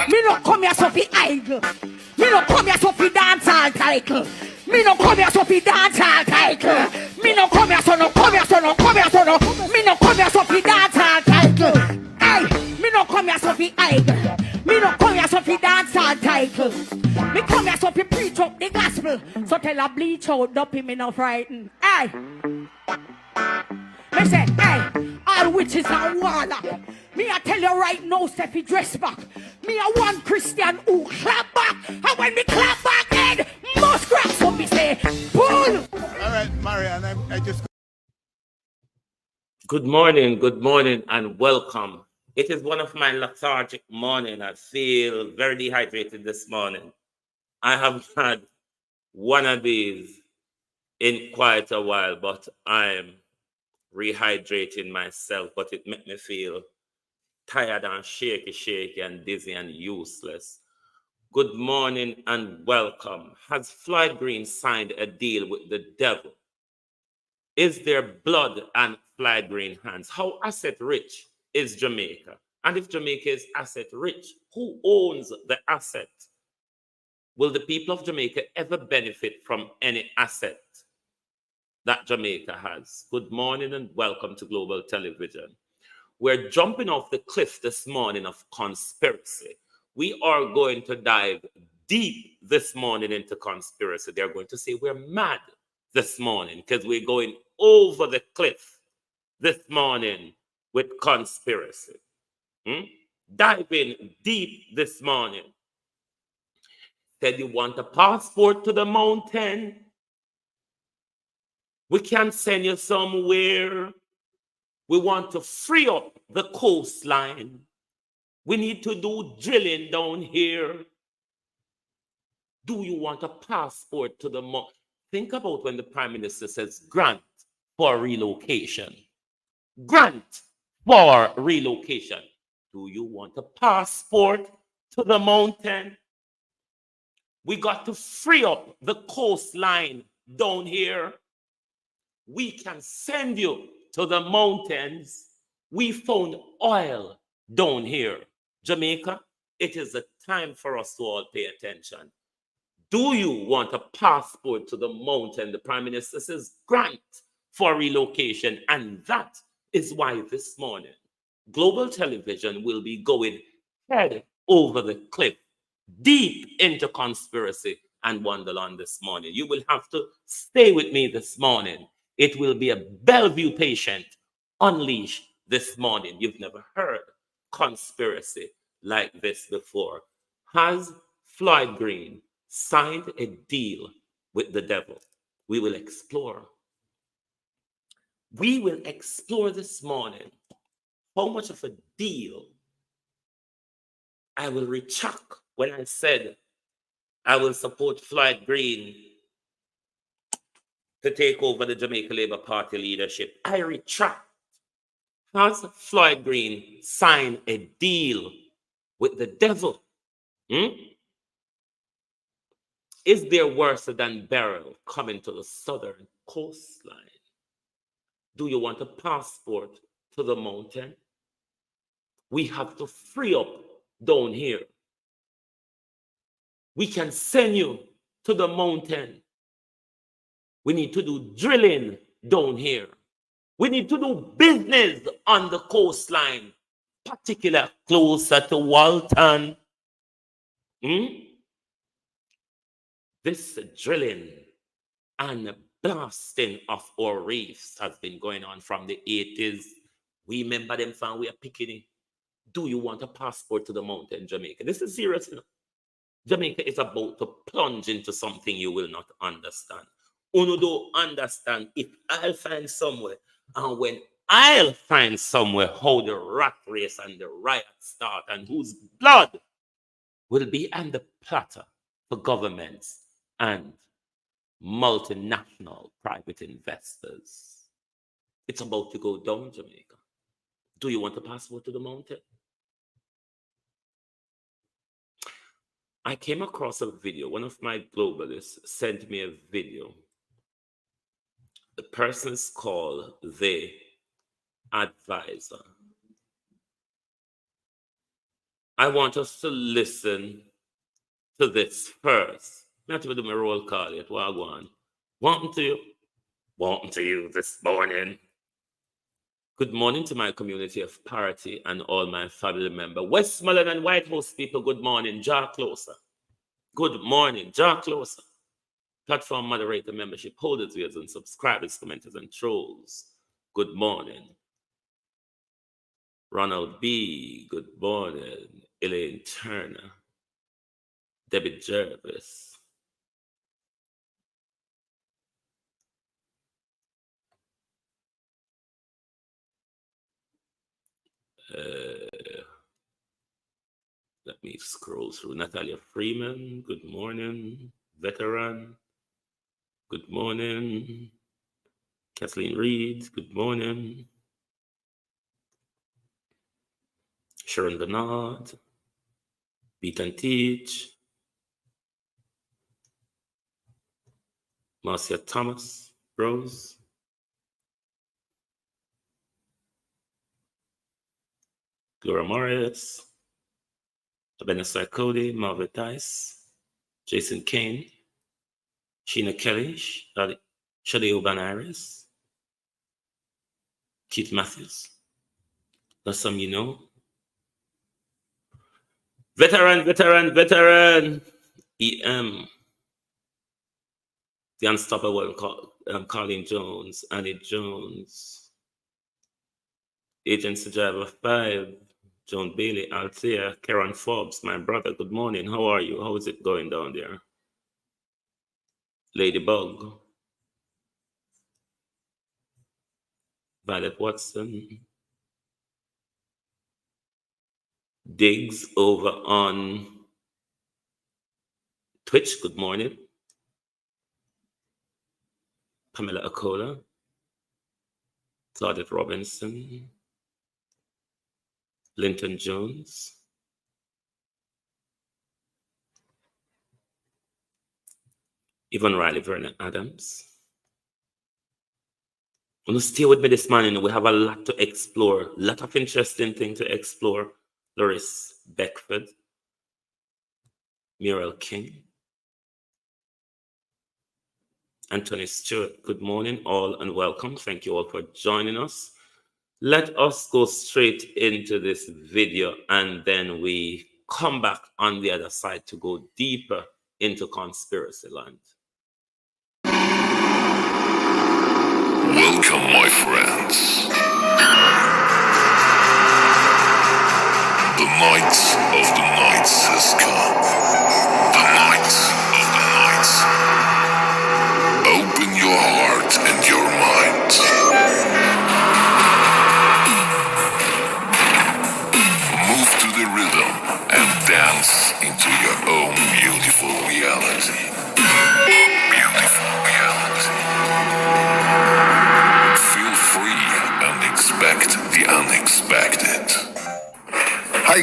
Me no come here so fi idle. Me no come here so fi dance all title. Me no come here so fi dance all title. Me no come here so no come here so no come here so no. Me no come here so fi dance all title. Hey, me no come here so fi idle. Me no come here so fi dance all title. Me come here so fi preach up the gospel. So tell a bleach out, dopey me no frighten. Hey. Me say, hey, all witches and warlock. Me I tell you right now, Steffi dress back. Me a one Christian who clap back. And when me clap back, head must crack. So me say, pull. All right, Marianne, I just... Good morning, and welcome. It is one of my lethargic morning. I feel very dehydrated this morning. I have had one of these in quite a while, but I'm rehydrating myself, but it made me feel tired and shaky and dizzy and useless. Good morning and welcome. Has Floyd Green signed a deal with the devil? Is there blood and Floyd Green hands? How asset rich is Jamaica? And if Jamaica is asset rich, who owns the asset? Will the people of Jamaica ever benefit from any asset that Jamaica has? Good morning and welcome to Global Television. We're jumping off the cliff this morning of conspiracy. We are going to dive deep this morning into conspiracy. They're going to say we're mad this morning because we're going over the cliff this morning with conspiracy. Diving deep this morning. Said you want a passport to the mountain? We can send you somewhere. We want to free up the coastline. We need to do drilling down here. Do you want a passport to the mountain? Think about when the Prime Minister says grant for relocation. Grant for relocation. Do you want a passport to the mountain? We got to free up the coastline down here. We can send you to the mountains. We found oil down here. Jamaica, it is a time for us to all pay attention. Do you want a passport to the mountain? The Prime Minister says grant for relocation. And that is why this morning, Global Television will be going head over the cliff, deep into conspiracy and Wonderland this morning. You will have to stay with me this morning. It will be a Bellevue patient unleashed this morning. You've never heard conspiracy like this before. Has Floyd Green signed a deal with the devil. We will explore. We will explore this morning how much of a deal I will retract when I said I will support Floyd Green to take over the Jamaica Labour Party leadership. I retract. Has Floyd Green signed a deal with the devil? Is there worse than Beryl coming to the southern coastline? Do you want a passport to the mountain? We have to free up down here. We can send you to the mountain. We need to do drilling down here. We need to do business on the coastline, particularly closer to Walton. This drilling and blasting of our reefs has been going on from the 80s. We remember them from we are picking it. Do you want a passport to the mountain, Jamaica? This is serious enough. Jamaica is about to plunge into something you will not understand. Uno don't understand if I'll find somewhere, and when I'll find somewhere how the rat race and the riot start and whose blood will be on the platter for governments and multinational private investors. It's about to go down, Jamaica. Do you want a passport to the mountain? I came across a video. One of my globalists sent me a video. The person is called The Advisor. I want us to listen to this first. Not to do my roll call yet. Wagwan. Welcome to you this morning. Good morning to my community of parity and all my family members. Westmoreland and White House people, good morning. Draw closer. Good morning. Draw closer. Platform moderator, membership holders, viewers, and subscribers, commenters, and trolls. Good morning. Ronald B. Good morning. Elaine Turner. Debbie Jervis. Let me scroll through. Natalia Freeman, good morning. Veteran, good morning. Kathleen Reed, good morning. Sharon Bernard, Beat and Teach. Marcia Thomas, Rose. Gloria Morris, Vanessa Cody, Marvin Tice, Jason Kane, Sheena Kelly, Shade Urban Iris, Keith Matthews. That's some you know. Veteran. EM. The Unstoppable Colin Jones, Annie Jones, Agent Sajava 5, Joan Bailey, Althea, Karen Forbes, my brother, good morning. How are you? How is it going down there? Ladybug, Violet Watson, Diggs over on Twitch, good morning. Pamela Akola, Claudette Robinson, Linton Jones, Yvonne Riley, Vernon Adams. You stay with me this morning. We have a lot to explore, a lot of interesting things to explore. Loris Beckford, Muriel King, Anthony Stewart, good morning all and welcome. Thank you all for joining us. Let us go straight into this video and then we come back on the other side to go deeper into conspiracy land. Welcome, my friends. The night of the nights has come.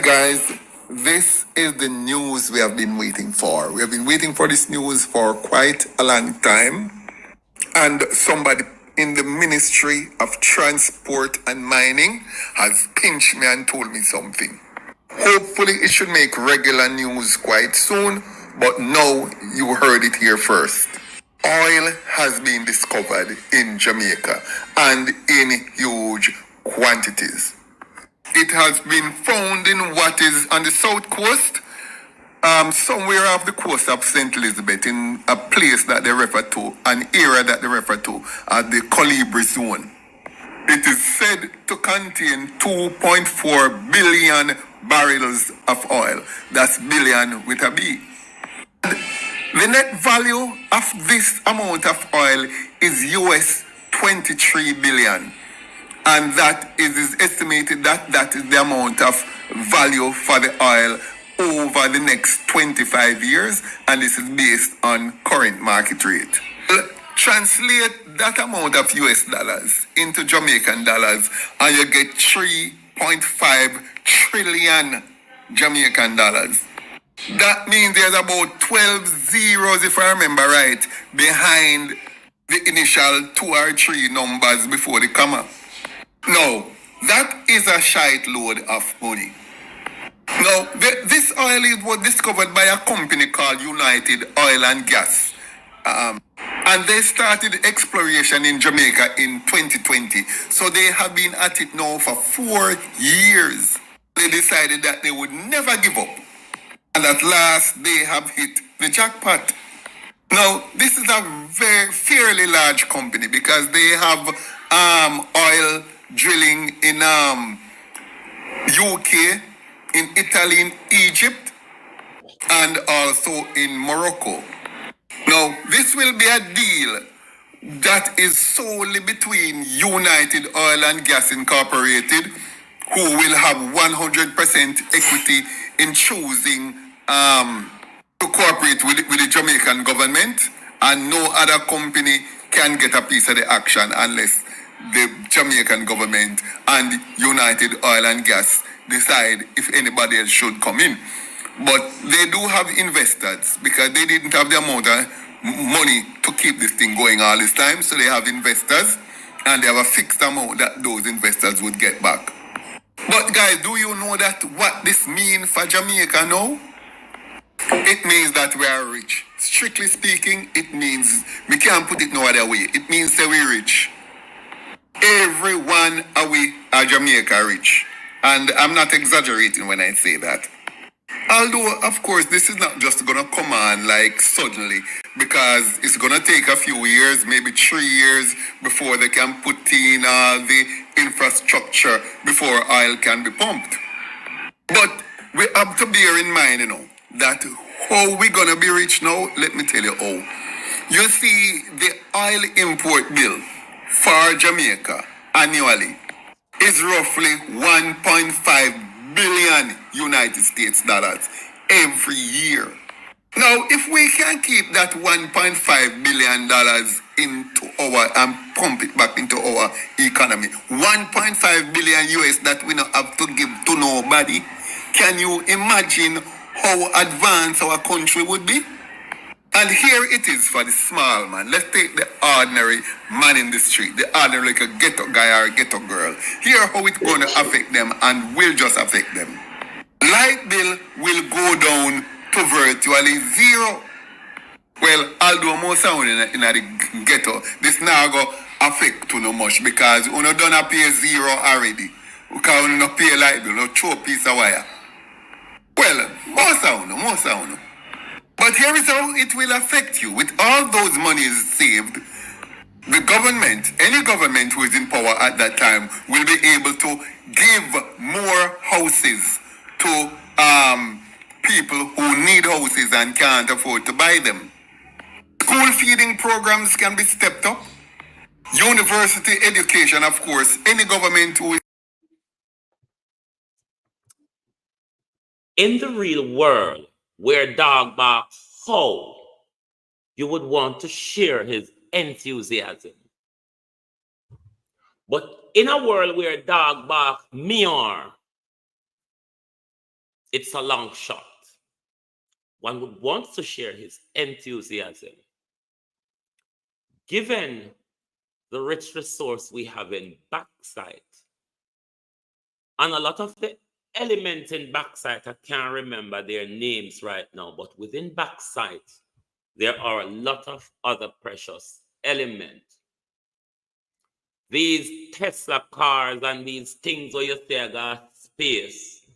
Guys, this is the news we have been waiting for. We have been waiting for this news for quite a long time. And somebody in the Ministry of Transport and Mining has pinched me and told me something. Hopefully it should make regular news quite soon, but now you heard it here first. Oil has been discovered in Jamaica and in huge quantities. It has been found in what is on the south coast, somewhere off the coast of St. Elizabeth, in a place that they refer to, an area that they refer to as the Colibri Zone. It is said to contain 2.4 billion barrels of oil. That's billion with a B. And the net value of this amount of oil is US 23 billion. And that is estimated that is the amount of value for the oil over the next 25 years. And this is based on current market rate. Translate that amount of US dollars into Jamaican dollars and you get 3.5 trillion Jamaican dollars. That means there's about 12 zeros, if I remember right, behind the initial 2 or 3 numbers before the comma. Now, that is a shite load of money. Now, this oil was discovered by a company called United Oil and Gas. And they started exploration in Jamaica in 2020. So they have been at it now for 4 years. They decided that they would never give up. And at last, they have hit the jackpot. Now, this is a fairly large company because they have oil drilling in UK, in Italy, in Egypt, and also in Morocco. Now, this will be a deal that is solely between United Oil and Gas Incorporated, who will have 100% equity in choosing to cooperate with the Jamaican government, and no other company can get a piece of the action unless the Jamaican government and United Oil and Gas decide if anybody else should come in. But they do have investors because they didn't have the amount of money to keep this thing going all this time. So they have investors and they have a fixed amount that those investors would get back. But guys, do you know that what this means for Jamaica now? It means that we are rich. Strictly speaking, it means, we can't put it no other way. It means that we're rich. Everyone away are Jamaica rich. And I'm not exaggerating when I say that. Although, of course, this is not just going to come on like suddenly, because it's going to take a few years, maybe 3 years, before they can put in all the infrastructure before oil can be pumped. But we have to bear in mind, that how we going to be rich now, let me tell you how. You see, the oil import bill for Jamaica annually is roughly 1.5 billion United States dollars every year. Now, if we can keep that 1.5 billion dollars into our and pump it back into our economy, 1.5 billion US that we don't have to give to nobody, can you imagine how advanced our country would be? And here it is for the small man. Let's take the ordinary man in the street, the ordinary like a ghetto guy or a ghetto girl. Here how it's going to affect them and will just affect them. Light bill will go down to virtually zero. Well, although most sound in the ghetto, this now go affect too no much because you don't pay zero already. Because you don't pay light bill, you throw a piece of wire. Well, more sound. But here is how it will affect you. With all those monies saved, the government, any government who is in power at that time, will be able to give more houses to people who need houses and can't afford to buy them. School feeding programs can be stepped up. University education, of course, any government who is... In the real world, where dog barks howl, you would want to share his enthusiasm. But in a world where dog bark meow, It's a long shot. One would want to share his enthusiasm. Given the rich resource we have in bauxite, and a lot of the elements in bauxite, I can't remember their names right now, but within bauxite, there are a lot of other precious elements. These Tesla cars and these things where you say I got space,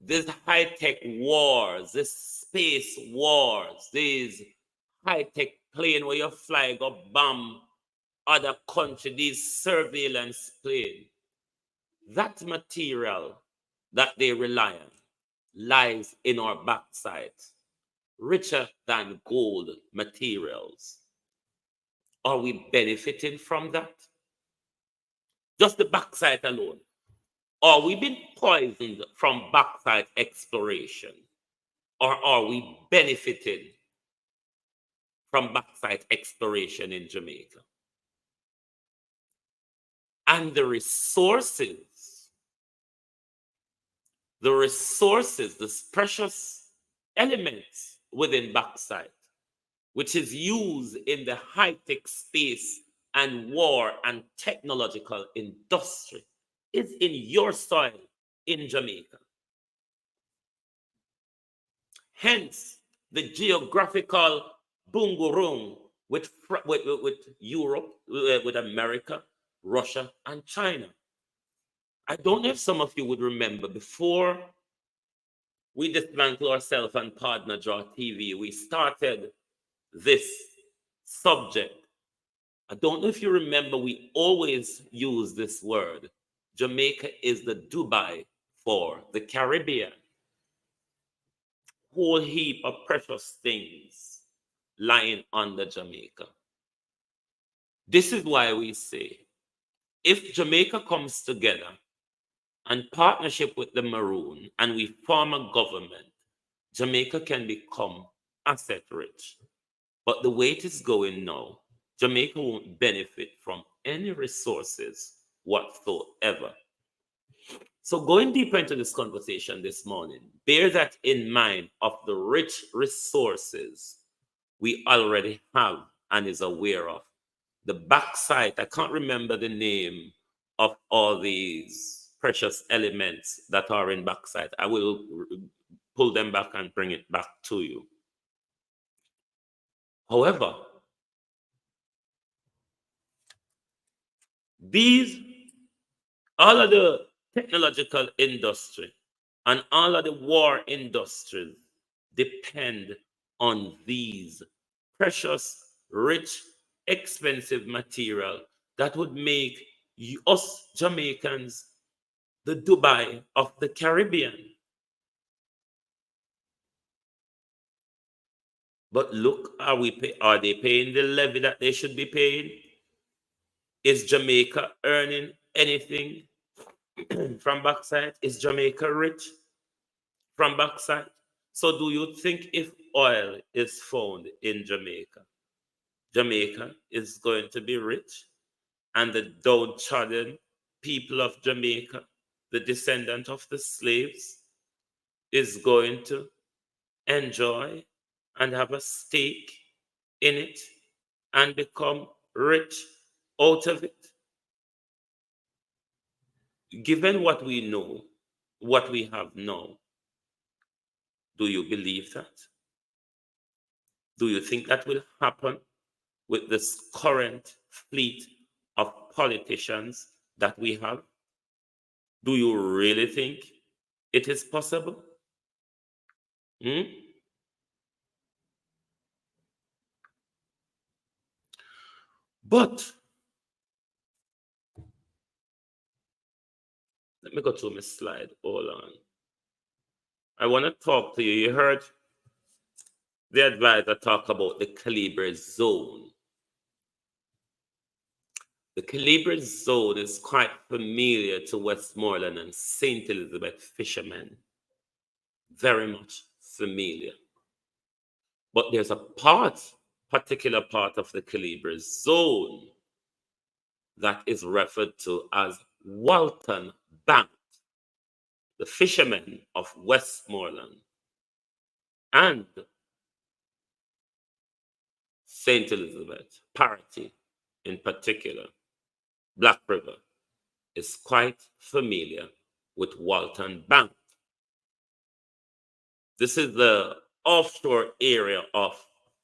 these high-tech wars, these space wars, these high-tech plane where you fly go bomb other country, these surveillance plane, that material that they rely on lies in our bauxite, richer than gold materials. Are we benefiting from that? Just the bauxite alone. Are we being poisoned from bauxite exploration? Or are we benefiting from bauxite exploration in Jamaica? And the resources, the precious elements within bauxite, which is used in the high-tech space and war and technological industry, is in your soil in Jamaica. Hence, the geographical bungaroo with Europe, with America, Russia, and China. I don't know if some of you would remember, before we dismantled ourselves and Partner Draw TV, we started this subject. I don't know if you remember, we always use this word. Jamaica is the Dubai for the Caribbean. Whole heap of precious things lying under Jamaica. This is why we say, if Jamaica comes together and partnership with the Maroon and we form a government, Jamaica can become asset rich. But the way it is going now, Jamaica won't benefit from any resources whatsoever. So going deeper into this conversation this morning, bear that in mind of the rich resources we already have and is aware of. The bauxite, I can't remember the name of all these precious elements that are in bauxite. I will pull them back and bring it back to you. However, all of the technological industry and all of the war industries depend on these precious, rich, expensive material that would make us Jamaicans the Dubai of the Caribbean. But look, are they paying the levy that they should be paying? Is Jamaica earning anything from bauxite? Is Jamaica rich from bauxite? So do you think if oil is found in Jamaica, Jamaica is going to be rich? And the downtrodden people of Jamaica, the descendant of the slaves, is going to enjoy and have a stake in it and become rich out of it? Given what we know, what we have now, do you believe that? Do you think that will happen with this current fleet of politicians that we have? Do you really think it is possible? But let me go to my slide. Hold on. I want to talk to you. You heard the advisor talk about the Calibre zone. The Calibre zone is quite familiar to Westmoreland and St. Elizabeth fishermen. Very much familiar. But there's a particular part of the Calibre zone that is referred to as Walton Bank. the fishermen of Westmoreland and St. Elizabeth, Parity in particular, Black River, is quite familiar with Walton Bank. This is the offshore area of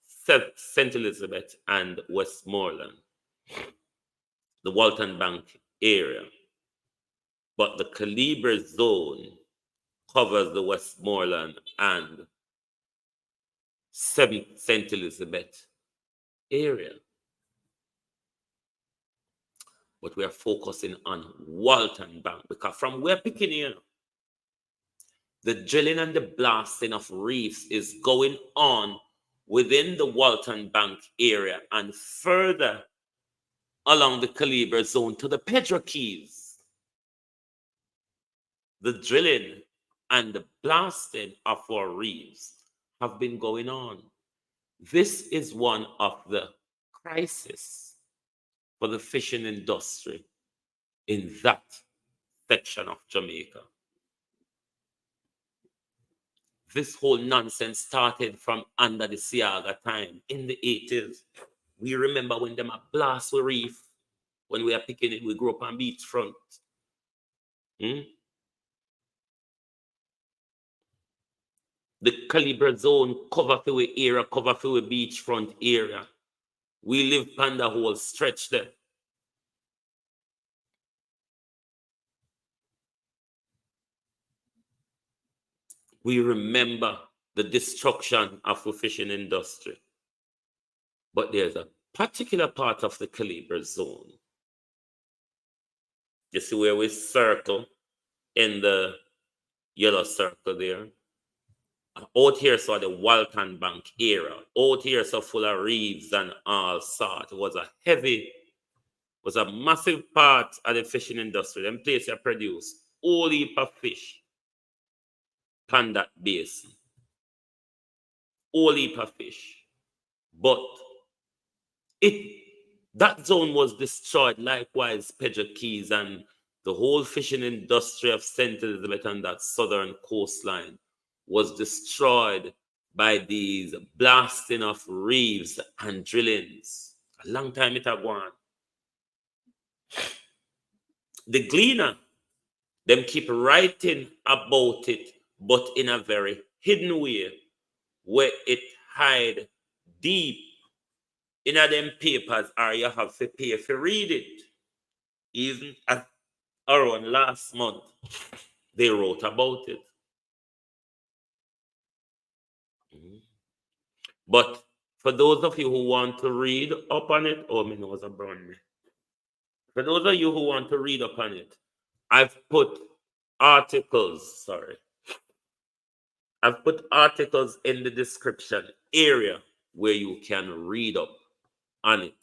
St. Elizabeth and Westmoreland, the Walton Bank area. But the Calibre zone covers the Westmoreland and St. Elizabeth area. But we are focusing on Walton Bank because from where picking here, the drilling and the blasting of reefs is going on within the Walton Bank area and further along the Calibre zone to the Pedro Keys. The drilling and the blasting of our reefs have been going on. This is one of the crises for the fishing industry in that section of Jamaica. This whole nonsense started from under the Siaga time in the 80s. We remember when them a blast with reef, when we are picking it, we grew up on beachfront. The Calibre zone cover for the area, cover for the beachfront area. We live on the whole stretch there. We remember the destruction of the fishing industry. But there's a particular part of the Calibre zone. You see where we circle in the yellow circle there? Out here, so the Walton Bank area. Out here, so full of reefs and all sort. It was a massive part of the fishing industry. Them places that produce all heap of fish on that basin. All heap of fish. But that zone was destroyed, likewise Pedro Keys and the whole fishing industry of St. Elizabeth and that southern coastline was destroyed by these blasting of reefs and drillings. A long time it had gone. The Gleaner, them keep writing about it, but in a very hidden way, where it hide deep in them papers, or you have to pay if you read it. Even around last month, they wrote about it. But for those of you who want to read up on it, oh, my nose is burning me. For those of you who want to read up on it, I've put articles in the description area where you can read up on it.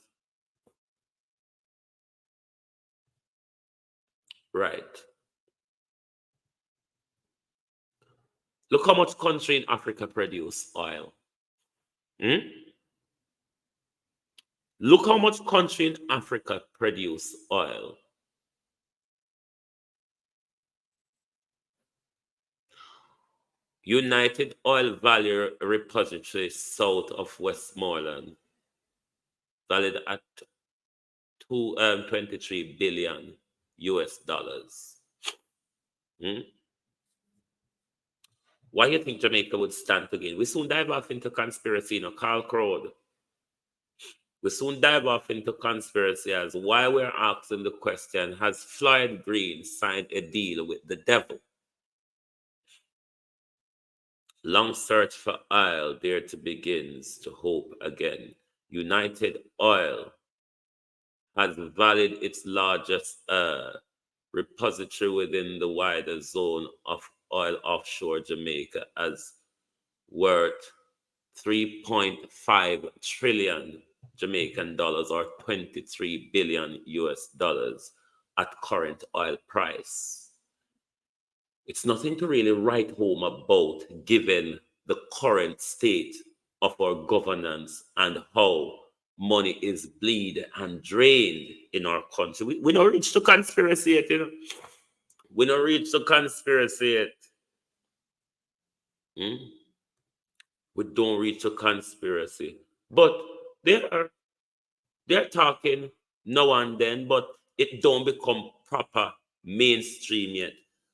Right. Look how much country in Africa produce oil. Look how much country in Africa produce oil. United Oil Valley Repository south of Westmoreland, valued at $23 billion US. Why do you think Jamaica would stand to gain? We soon dive off into conspiracy, Carl Crowd. We soon dive off into conspiracy as why we're asking the question, has Floyd Green signed a deal with the devil? Long search for oil, there to begins to hope again. United Oil has valued its largest repository within the wider zone of oil offshore Jamaica as worth 3.5 trillion Jamaican dollars or 23 billion US dollars at current oil price. It's nothing to really write home about given the current state of our governance and how money is bleed and drained in our country. We don't reach to conspiracy yet, We don't reach the conspiracy yet. We don't reach a conspiracy. But they're talking now and then, but it don't become proper mainstream yet.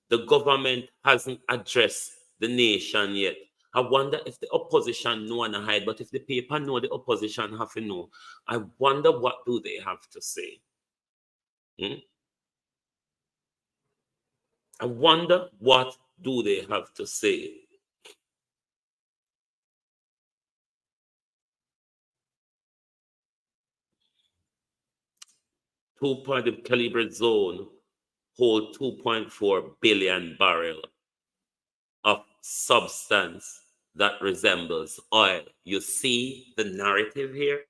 The government hasn't addressed the nation yet. I wonder if the opposition know and hide, but if the people know, the opposition have to know. I wonder what do they have to say. I wonder what do they have to say. Two-point caliber zone hold 2.4 billion barrel of substance that resembles oil. You see the narrative here?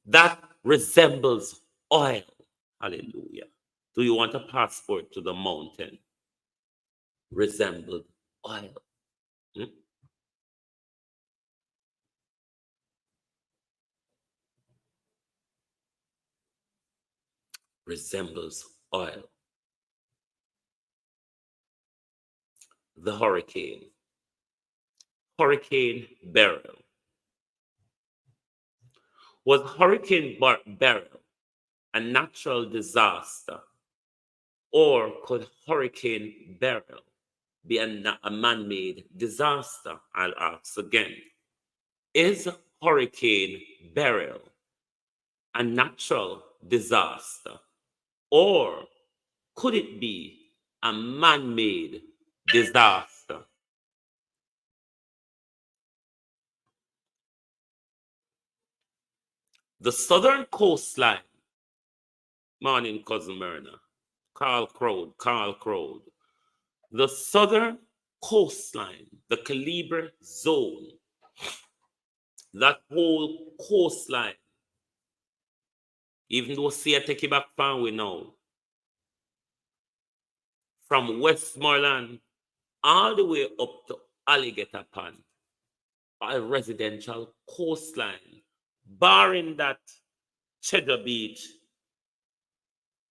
That resembles oil. Hallelujah. Do you want a passport to the mountain? Resembled oil. Resembles oil. The hurricane. Hurricane Beryl. Was Hurricane Beryl a natural disaster, or could Hurricane Beryl be a man-made disaster? I'll ask again. Is Hurricane Beryl a natural disaster, or could it be a man-made disaster? The southern coastline, morning, Cousin Myrna, Carl Crowd. The southern coastline, the Calibre zone, that whole coastline, even though see I take it back far we know, from Westmoreland all the way up to Alligator Pond, a residential coastline, barring that Cheddar Beach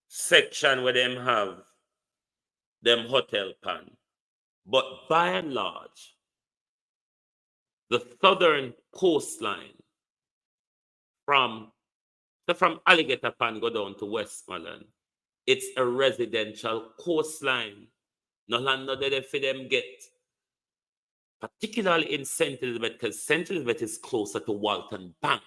section where them have them hotel pan. But by and large, the southern coastline from Alligator Pan go down to Westmoreland, it's a residential coastline. No longer did for them get, particularly in St. Elizabeth, because St. Elizabeth is closer to Walton Bank.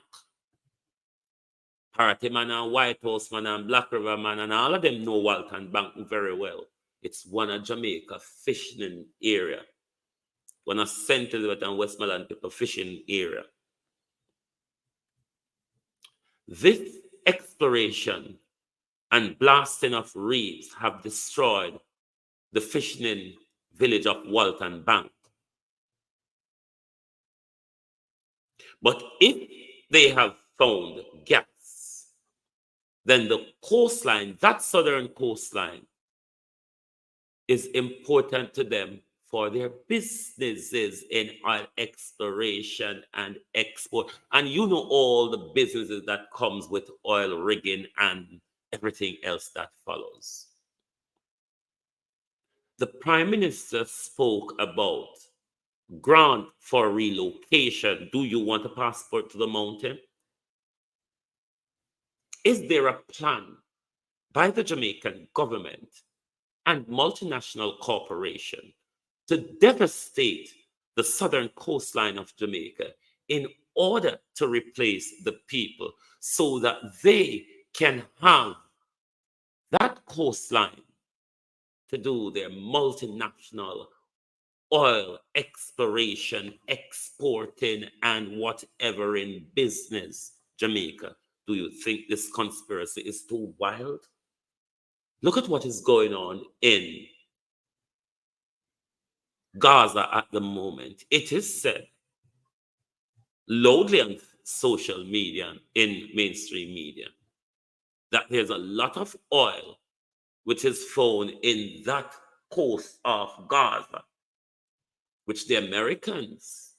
Party man and White House man and Black River man and all of them know Walton Bank very well. It's one of Jamaica fishing area. One of St. Elizabeth and Westmoreland people fishing area. This exploration and blasting of reefs have destroyed the fishing village of Walton Bank. But if they have found gas, then the coastline, that southern coastline, is important to them for their businesses in oil exploration and export. And you know all the businesses that comes with oil rigging and everything else that follows. The Prime Minister spoke about grant for relocation. Do you want a passport to the mountain? Is there a plan by the Jamaican government and multinational corporation to devastate the southern coastline of Jamaica in order to replace the people so that they can have that coastline to do their multinational oil exploration, exporting, and whatever in business, Jamaica? Do you think this conspiracy is too wild? Look at what is going on in Gaza at the moment. It is said loudly on social media, in mainstream media, that there's a lot of oil which is found in that coast of Gaza, which the Americans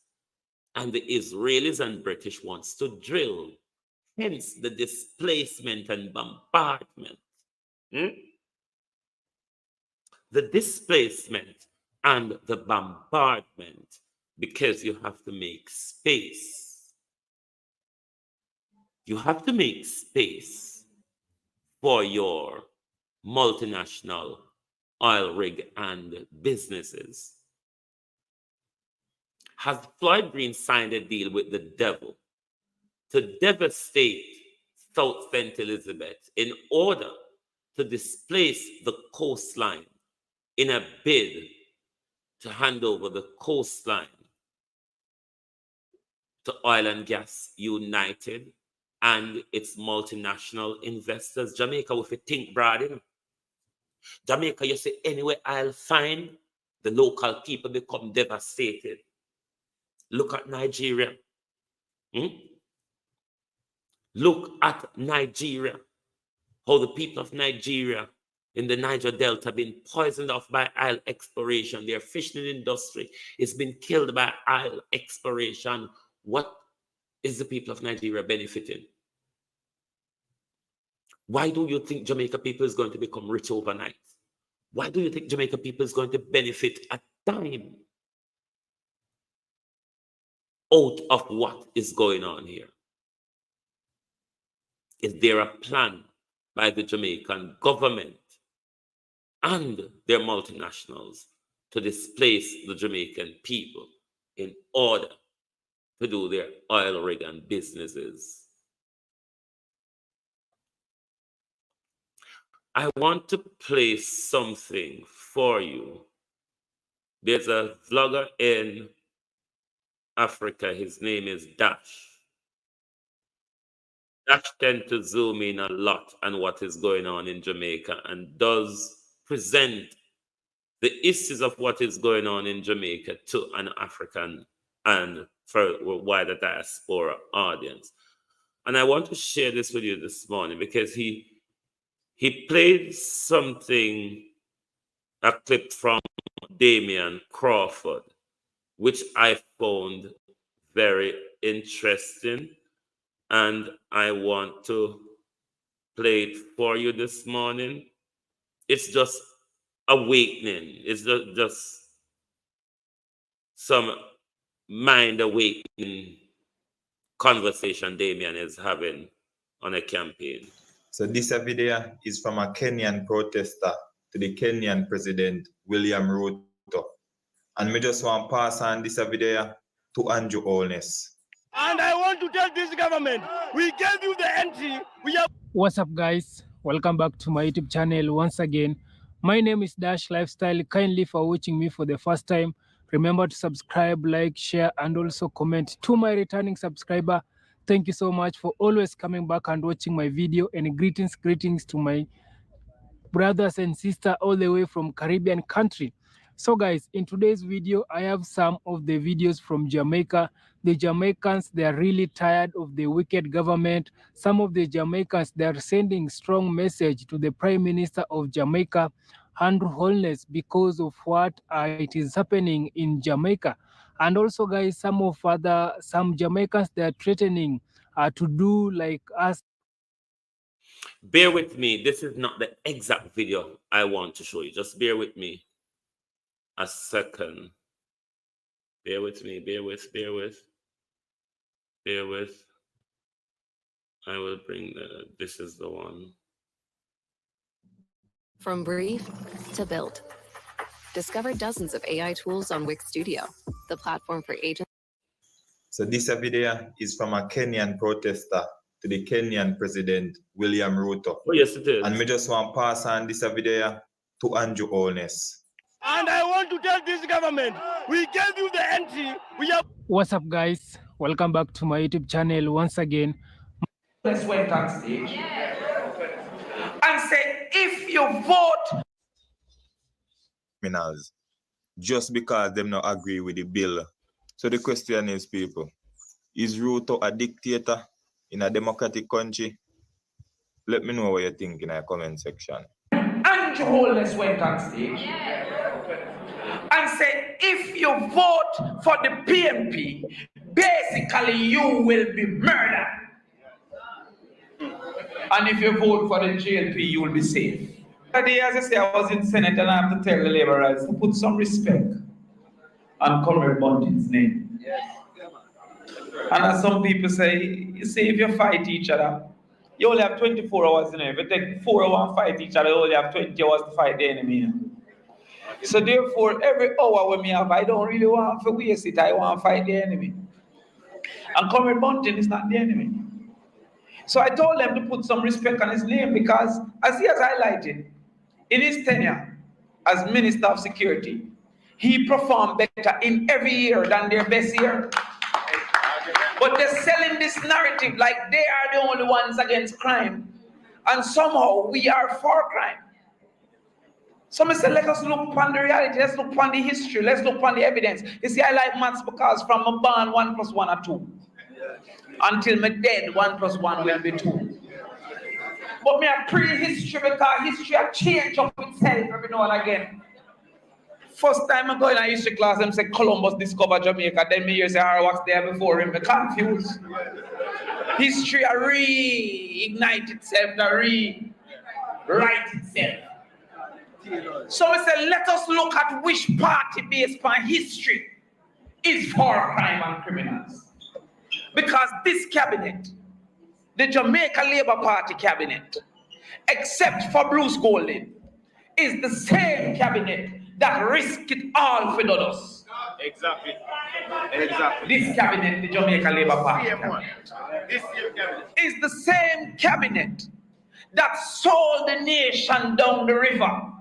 and the Israelis and British wants to drill. Hence the displacement and bombardment. the displacement and the bombardment, because you have to make space. You have to make space for your multinational oil rig and businesses. Has Floyd Green signed a deal with the devil to devastate South St. Elizabeth in order to displace the coastline in a bid to hand over the coastline to Oil and Gas United and its multinational investors? Jamaica, if you think broad, you know? Jamaica, you say anywhere I'll find, the local people become devastated. Look at Nigeria. Look at Nigeria. How the people of Nigeria in the Niger Delta have been poisoned off by oil exploration. Their fishing industry has been killed by oil exploration. What is the people of Nigeria benefiting? Why do you think Jamaica people is going to become rich overnight? Why do you think Jamaica people is going to benefit a dime out of what is going on here? Is there a plan by the Jamaican government and their multinationals to displace the Jamaican people in order to do their oil rig and businesses? I want to play something for you. There's a vlogger in Africa. His name is Dash. Dash tends to zoom in a lot on what is going on in Jamaica and does present the issues of what is going on in Jamaica to an African and for a wider diaspora audience. And I want to share this with you this morning because he played something, a clip from Damian Crawford, which I found very interesting. And I want to play it for you this morning. It's just awakening. It's just some mind awakening conversation Damian is having on a campaign. So this video is from a Kenyan protester to the Kenyan President William Ruto. And me just want to pass on this video to Andrew Holness. And I want to tell this government, we gave you the entry. What's up, guys? Welcome back to my YouTube channel once again. My name is Dash Lifestyle. Kindly for watching me for the first time. Remember to subscribe, like, share, and also comment. To my returning subscriber, thank you so much for always coming back and watching my video. And greetings to my brothers and sisters all the way from Caribbean country. So guys, in today's video, I have some of the videos from Jamaica. The Jamaicans, they are really tired of the wicked government. Some of the Jamaicans, they are sending strong message to the Prime Minister of Jamaica, Andrew Holness, because of what it is happening in Jamaica. And also guys, some Jamaicans, they are threatening to do like us. Bear with me. This is not the exact video I want to show you. Just bear with me a second. Bear with me. Bear with. I will bring this is the one. From brief to build. Discover dozens of AI tools on Wix Studio, the platform for agents. So this video is from a Kenyan protester to the Kenyan President William Ruto. Oh yes, it is. And me just want to pass on this video to Andrew Holness. And I want to tell this government, we gave you the entry. What's up, guys? Welcome back to my YouTube channel once again. Let's went on stage and say, if you vote, Criminals, just because them not agree with the bill. So the question is, people, is Ruto a dictator in a democratic country? Let me know what you think in the comment section. Andrew Holness went on stage and said, if you vote for the PMP, basically you will be murdered. And if you vote for the JLP, you will be safe. day, as I say, I was in Senate and I have to tell the laborers to put some respect on Comrade Bunting's name. And as some people say, you see, if you fight each other, you only have 24 hours in it. If you take 4 hours and fight each other, you only have 20 hours to fight the enemy. So therefore, every hour when me have, I don't really want to waste it. I want to fight the enemy. And Comrade Bunting is not the enemy. So I told them to put some respect on his name because, as he has highlighted, in his tenure as Minister of Security, he performed better in every year than their best year. But they're selling this narrative like they are the only ones against crime. And somehow we are for crime. So I said, let us look upon the reality, let's look upon the history, let's look upon the evidence. You see, I like maths because from my born, 1 + 1 are 2. Until my dead, 1 + 1 will be 2. But me a pre-history because history has changed up itself every now and again. First time I go in a history class, them say Columbus discovered Jamaica. Then me hear say what's there before him. Me confused. History reignite itself, rewrite itself. So I say let us look at which party based on history is for crime and criminals. Because this cabinet, the Jamaica Labour Party cabinet, except for Bruce Golding, is the same cabinet that risked it all for us. Exactly. This cabinet, the Jamaica Labour Party cabinet, is the same cabinet that sold the nation down the river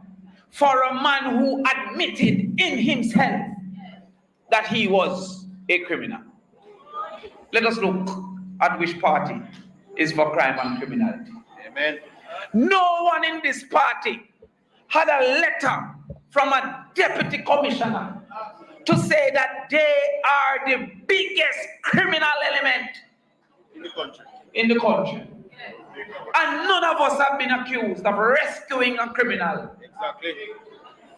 for a man who admitted in himself that he was a criminal. Let us look at which party is for crime and criminality. Amen. No one in this party had a letter from a deputy commissioner to say that they are the biggest criminal element in the country. And none of us have been accused of rescuing a criminal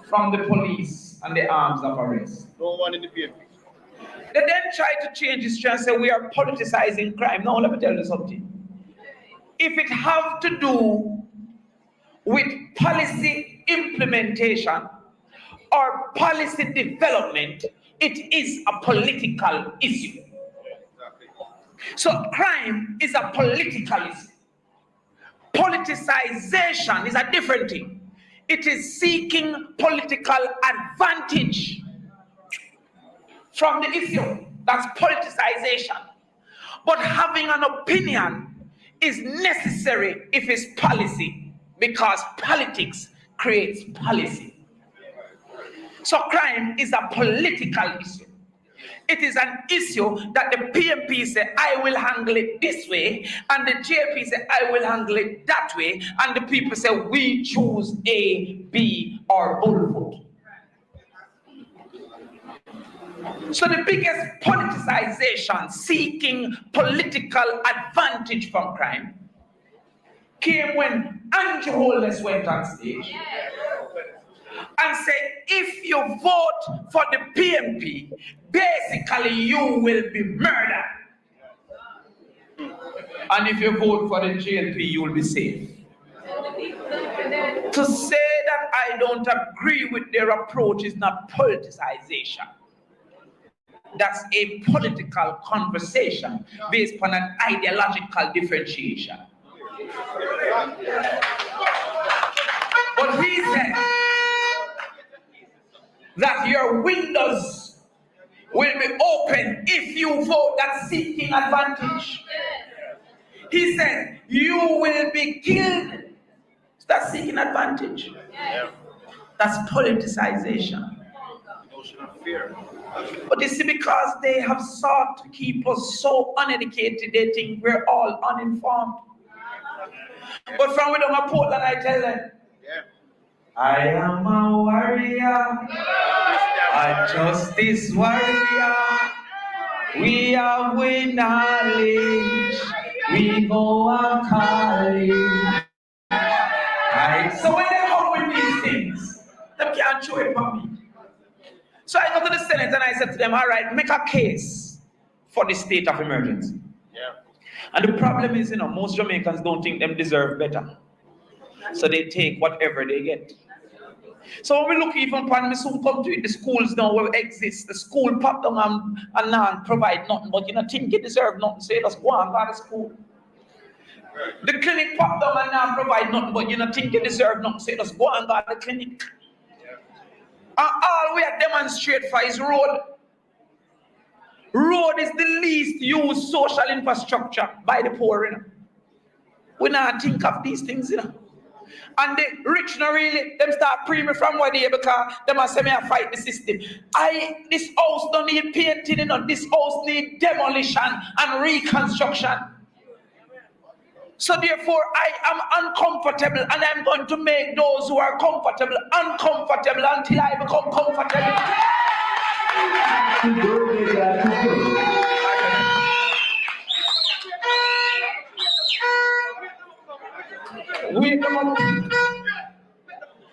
from the police and the arms of arrest. No one in the PFP. They then try to change history and say we are politicizing crime. Now let me tell you something. If it have to do with policy implementation or policy development, it is a political issue. So crime is a political issue. Politicization is a different thing. It is seeking political advantage from the issue. That's politicization. But having an opinion is necessary if it's policy, because politics creates policy. So crime is a political issue. It is an issue that the PMP say, I will handle it this way, and the JP say, I will handle it that way, and the people say, we choose A, B, or Bullfoot. So the biggest politicization, seeking political advantage from crime, came when Andrew Holness went on stage and said, if you vote for the PMP, basically you will be murdered. And if you vote for the JLP, you will be safe. To say that I don't agree with their approach is not politicization. That's a political conversation based on an ideological differentiation. But he said that your windows will be open if you vote that seeking advantage. He said you will be killed. That's seeking advantage. That's politicization. Notion of fear. But you see, because they have sought to keep us so uneducated, they think we're all uninformed. But from within my Portland, I tell them, I am a warrior, a justice warrior. We have with knowledge, we go on college. So when they come with these things, they can't show it for me. So I go to the Senate and I said to them, all right, make a case for the state of emergency. And the problem is, most Jamaicans don't think them deserve better. So they take whatever they get. So when we look even upon me soon come to it, the schools now will exist. The school pop down and now provide nothing, but you know think you deserve nothing, so you just go and go to school. The clinic pop down and now provide nothing, but you know think you deserve nothing, so you just go and go to the clinic. And all we are demonstrate for is road. Road is the least used social infrastructure by the poor, you know. We not think of these things, you know. And the rich no really, them start premium from what they because they must say me I fight the system. This house don't need painting, you know. This house need demolition and reconstruction. So therefore I am uncomfortable and I'm going to make those who are comfortable uncomfortable until I become comfortable.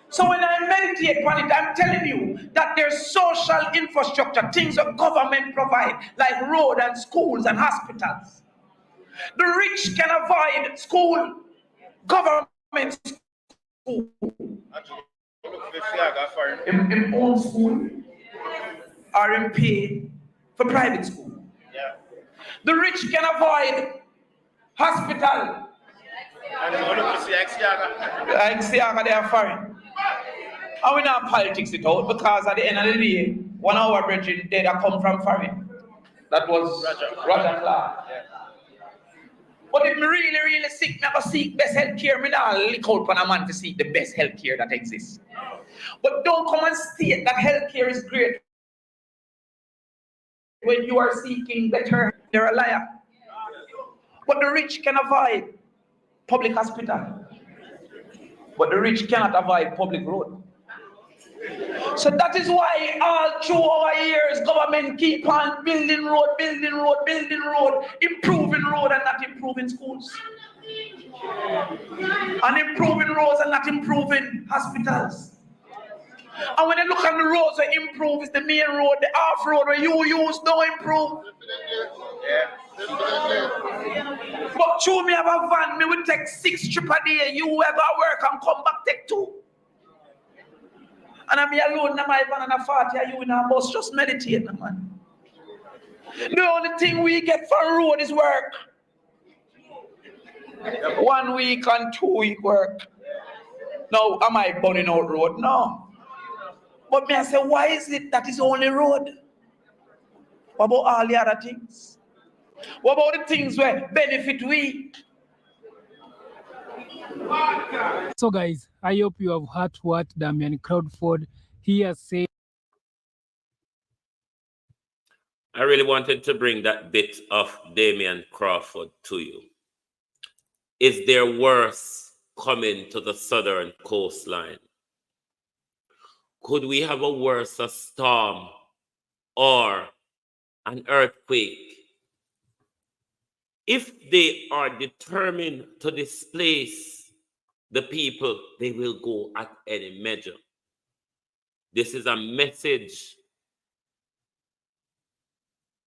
So when I meditate on it, I'm telling you that there's social infrastructure, things that government provide, like road and schools and hospitals. The rich can avoid school, government school. In own school or in pay for private school. The rich can avoid hospital. Exiaga, they are foreign. And we not politics it out because at the end of the day, one of our brethren there that come from foreign. That was Roger Clark. But if me really, really sick, me go seek best health care. Me not lick out for a man to seek the best health care that exists. But don't come and state that health care is great when you are seeking better. You're a liar. But the rich can avoid public hospital. But the rich cannot avoid public road. So that is why all through our years, government keep on building road, improving road and not improving schools. And improving roads and not improving hospitals. And when you look at the roads that improve, it's the main road, the off road where you use don't improve. But through me have a van, me will take 6 trips a day. You ever work and come back take 2. And I'm here alone in my van and a 40 you in a bus just meditating, man. The only thing we get from road is work. 1 week and 2 week work. Now, am I burning out road? No. But me I say, why is it that is only road? What about all the other things? What about the things where benefit we? So guys, I hope you have heard what Damian Crawford here said. I really wanted to bring that bit of Damian Crawford to you. Is there worse coming to the southern coastline? Could we have a worse storm or an earthquake? If they are determined to displace the people, they will go at any measure. This is a message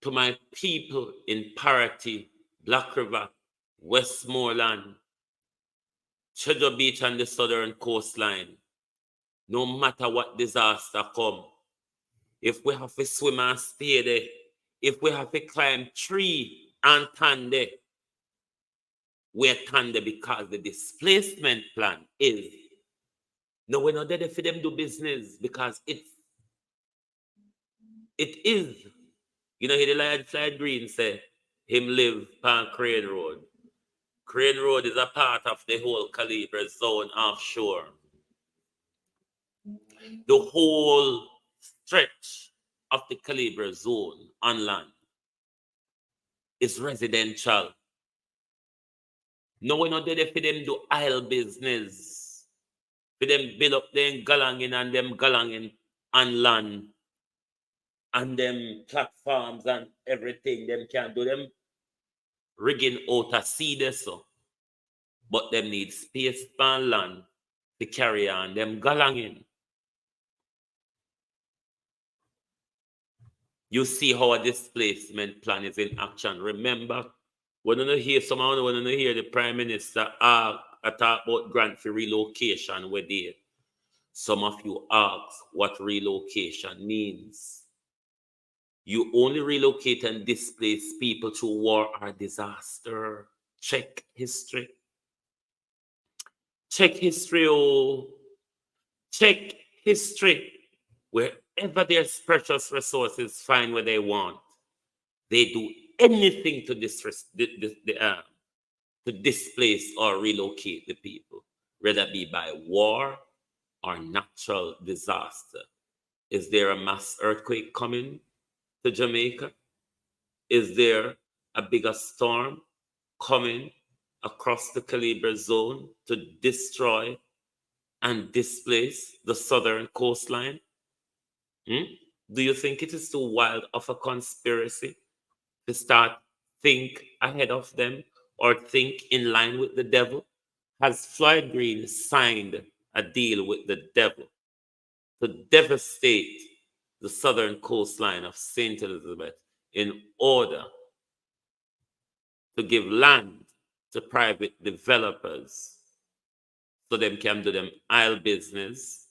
to my people in Parity, Black River, Westmoreland, Treasure Beach and the southern coastline. No matter what disaster come, if we have to swim and stay there, if we have to climb tree and stand there, we're stand there because the displacement plan is. No, we're not there for them to do business because it is. You know, he the Lion Fly Green say, him live on Crane Road. Crane Road is a part of the whole Calibre zone offshore. The whole stretch of the Calibre zone on land is residential. No, we're not there for them do aisle business. For them build up them galangin and them galangin on land. And them platforms and everything. Them can do them rigging out a sea there so. But them need space on land to carry on them galangin. You see how a displacement plan is in action. Remember, when you hear someone, when you hear the Prime Minister I talk about grant for relocation where there. Some of you ask what relocation means. You only relocate and displace people through war or disaster. Check history. Check history, oh. Check history. Wherever there's precious resources, find what they want. They do anything to displace or relocate the people, whether it be by war or natural disaster. Is there a mass earthquake coming to Jamaica? Is there a bigger storm coming across the Calibre zone to destroy and displace the southern coastline? Do you think it is too wild of a conspiracy to start think ahead of them or think in line with the devil? Has Floyd Green signed a deal with the devil to devastate the southern coastline of St. Elizabeth in order to give land to private developers so them can do them oil business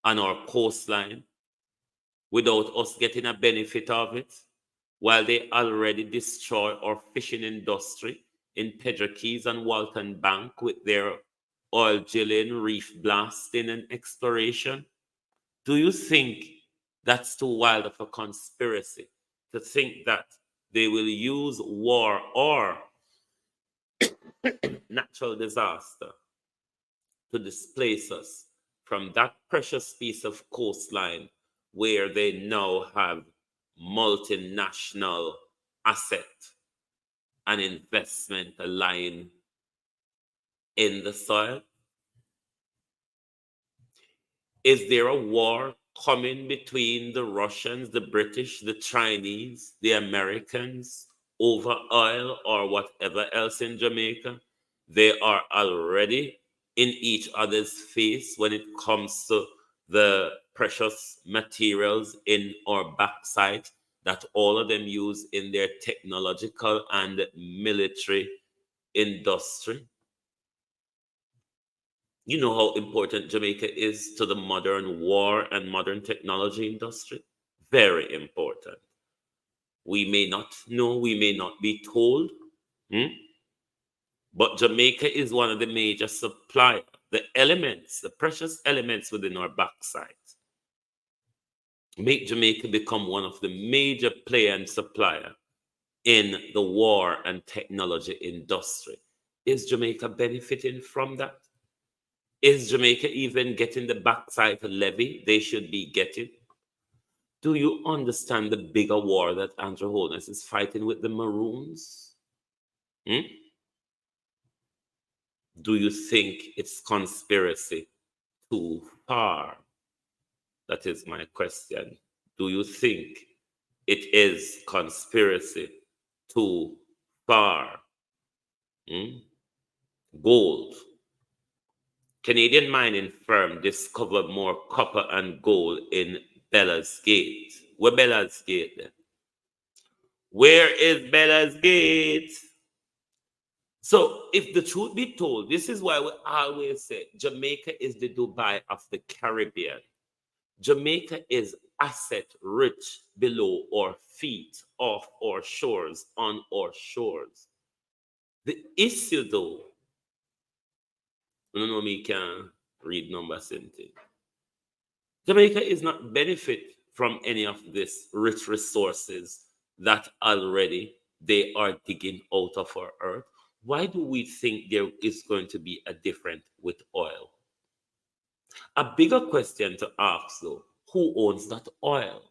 on our coastline without us getting a benefit of it, while they already destroy our fishing industry in Pedro Keys and Walton Bank with their oil drilling, reef blasting, and exploration? Do you think that's too wild of a conspiracy to think that they will use war or natural disaster to displace us from that precious piece of coastline where they now have multinational asset and investment lying in the soil? Is there a war coming between the Russians, the British, the Chinese, the Americans over oil or whatever else in Jamaica? They are already in each other's face when it comes to the precious materials in our backside that all of them use in their technological and military industry. You know how important Jamaica is to the modern war and modern technology industry? Very important. We may not know, we may not be told, but Jamaica is one of the major suppliers, the elements, the precious elements within our backside. Make Jamaica become one of the major player and supplier in the war and technology industry. Is Jamaica benefiting from that? Is Jamaica even getting the backside levy they should be getting? Do you understand the bigger war that Andrew Holness is fighting with the Maroons? Do you think it's conspiracy too far? That is my question. Do you think it is conspiracy too far? Gold. Canadian mining firm discovered more copper and gold in Bella's Gate. Where Bella's Gate then? Where is Bella's Gate? So if the truth be told, this is why we always say Jamaica is the Dubai of the Caribbean. Jamaica is asset rich below our feet, off our shores, on our shores. The issue though, I don't know me can read numbers and things. Jamaica is not benefit from any of this rich resources that already they are digging out of our earth. Why do we think there is going to be a difference with oil? A bigger question to ask though, who owns that oil?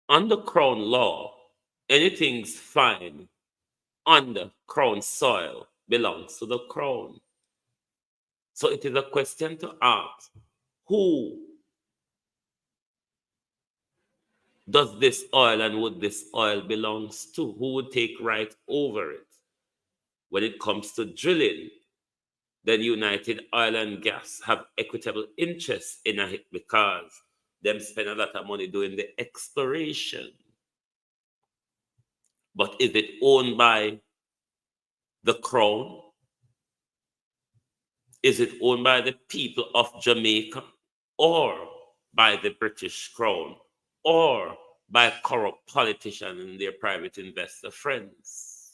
Under Crown law, anything's fine under Crown soil belongs to the Crown. So it is a question to ask, who does this oil and would this oil belongs to? Who would take right over it? When it comes to drilling, then United Oil and Gas have equitable interest in it because them spend a lot of money doing the exploration. But is it owned by the Crown Is it owned by the people of Jamaica or by the British Crown or by corrupt politicians and their private investor friends?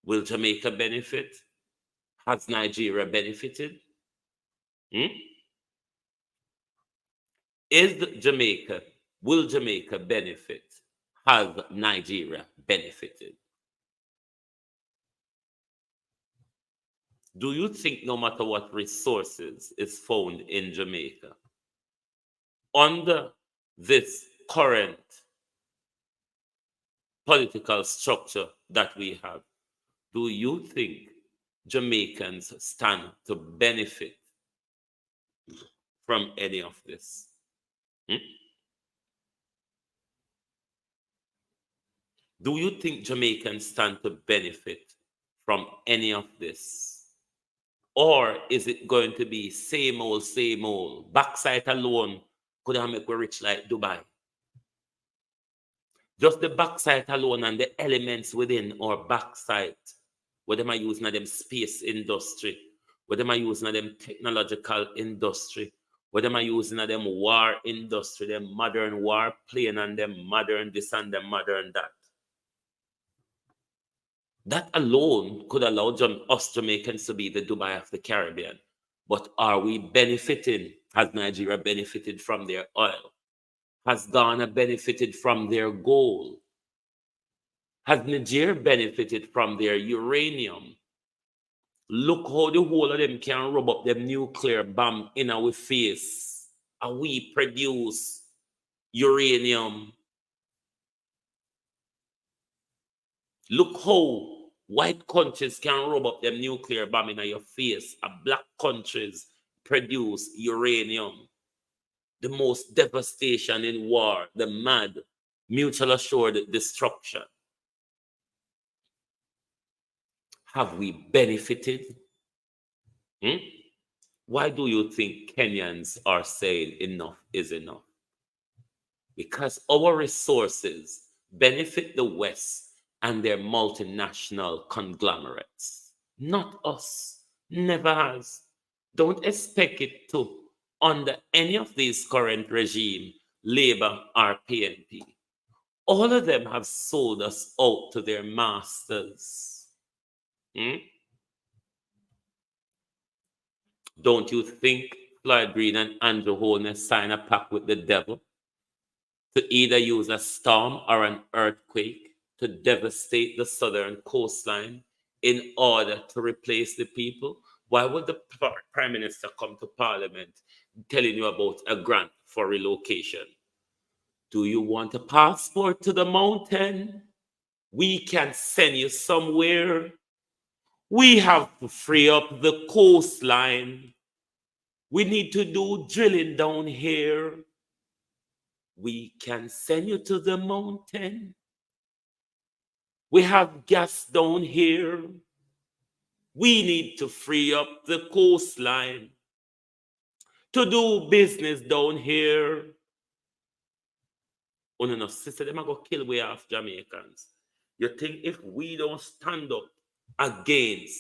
Will Jamaica benefit? Has Nigeria benefited? Will Jamaica benefit? Has Nigeria benefited? Do you think no matter what resources is found in Jamaica, under this current political structure that we have, do you think Jamaicans stand to benefit from any of this? Do you think Jamaicans stand to benefit from any of this? Or is it going to be same old, same old? Backside alone could have make we rich like Dubai. Just the backside alone and the elements within our backside, what them are using them space industry, what them are using them technological industry, what them are using them war industry, them modern war plane and them modern this and them modern that. That alone could allow us Jamaicans to be the Dubai of the Caribbean. But are we benefiting? Has Nigeria benefited from their oil? Has Ghana benefited from their gold? Has Nigeria benefited from their uranium? Look how the whole of them can rub up them nuclear bomb in our face. And we produce uranium. Look how white countries can rub up them nuclear bomb in your face, and black countries produce uranium. The most devastation in war, the mad, mutual assured destruction. Have we benefited? Why do you think Kenyans are saying enough is enough? Because our resources benefit the West and their multinational conglomerates. Not us. Never has. Don't expect it to under any of these current regime, Labour or PNP. All of them have sold us out to their masters. Don't you think Floyd Green and Andrew Holness signed a pact with the devil to either use a storm or an earthquake to devastate the southern coastline in order to replace the people? Why would the Prime Minister come to Parliament telling you about a grant for relocation? Do you want a passport to the mountain? We can send you somewhere. We have to free up the coastline. We need to do drilling down here. We can send you to the mountain. We have gas down here. We need to free up the coastline to do business down here. Oh no, sister, them are going to kill we off Jamaicans. You think if we don't stand up against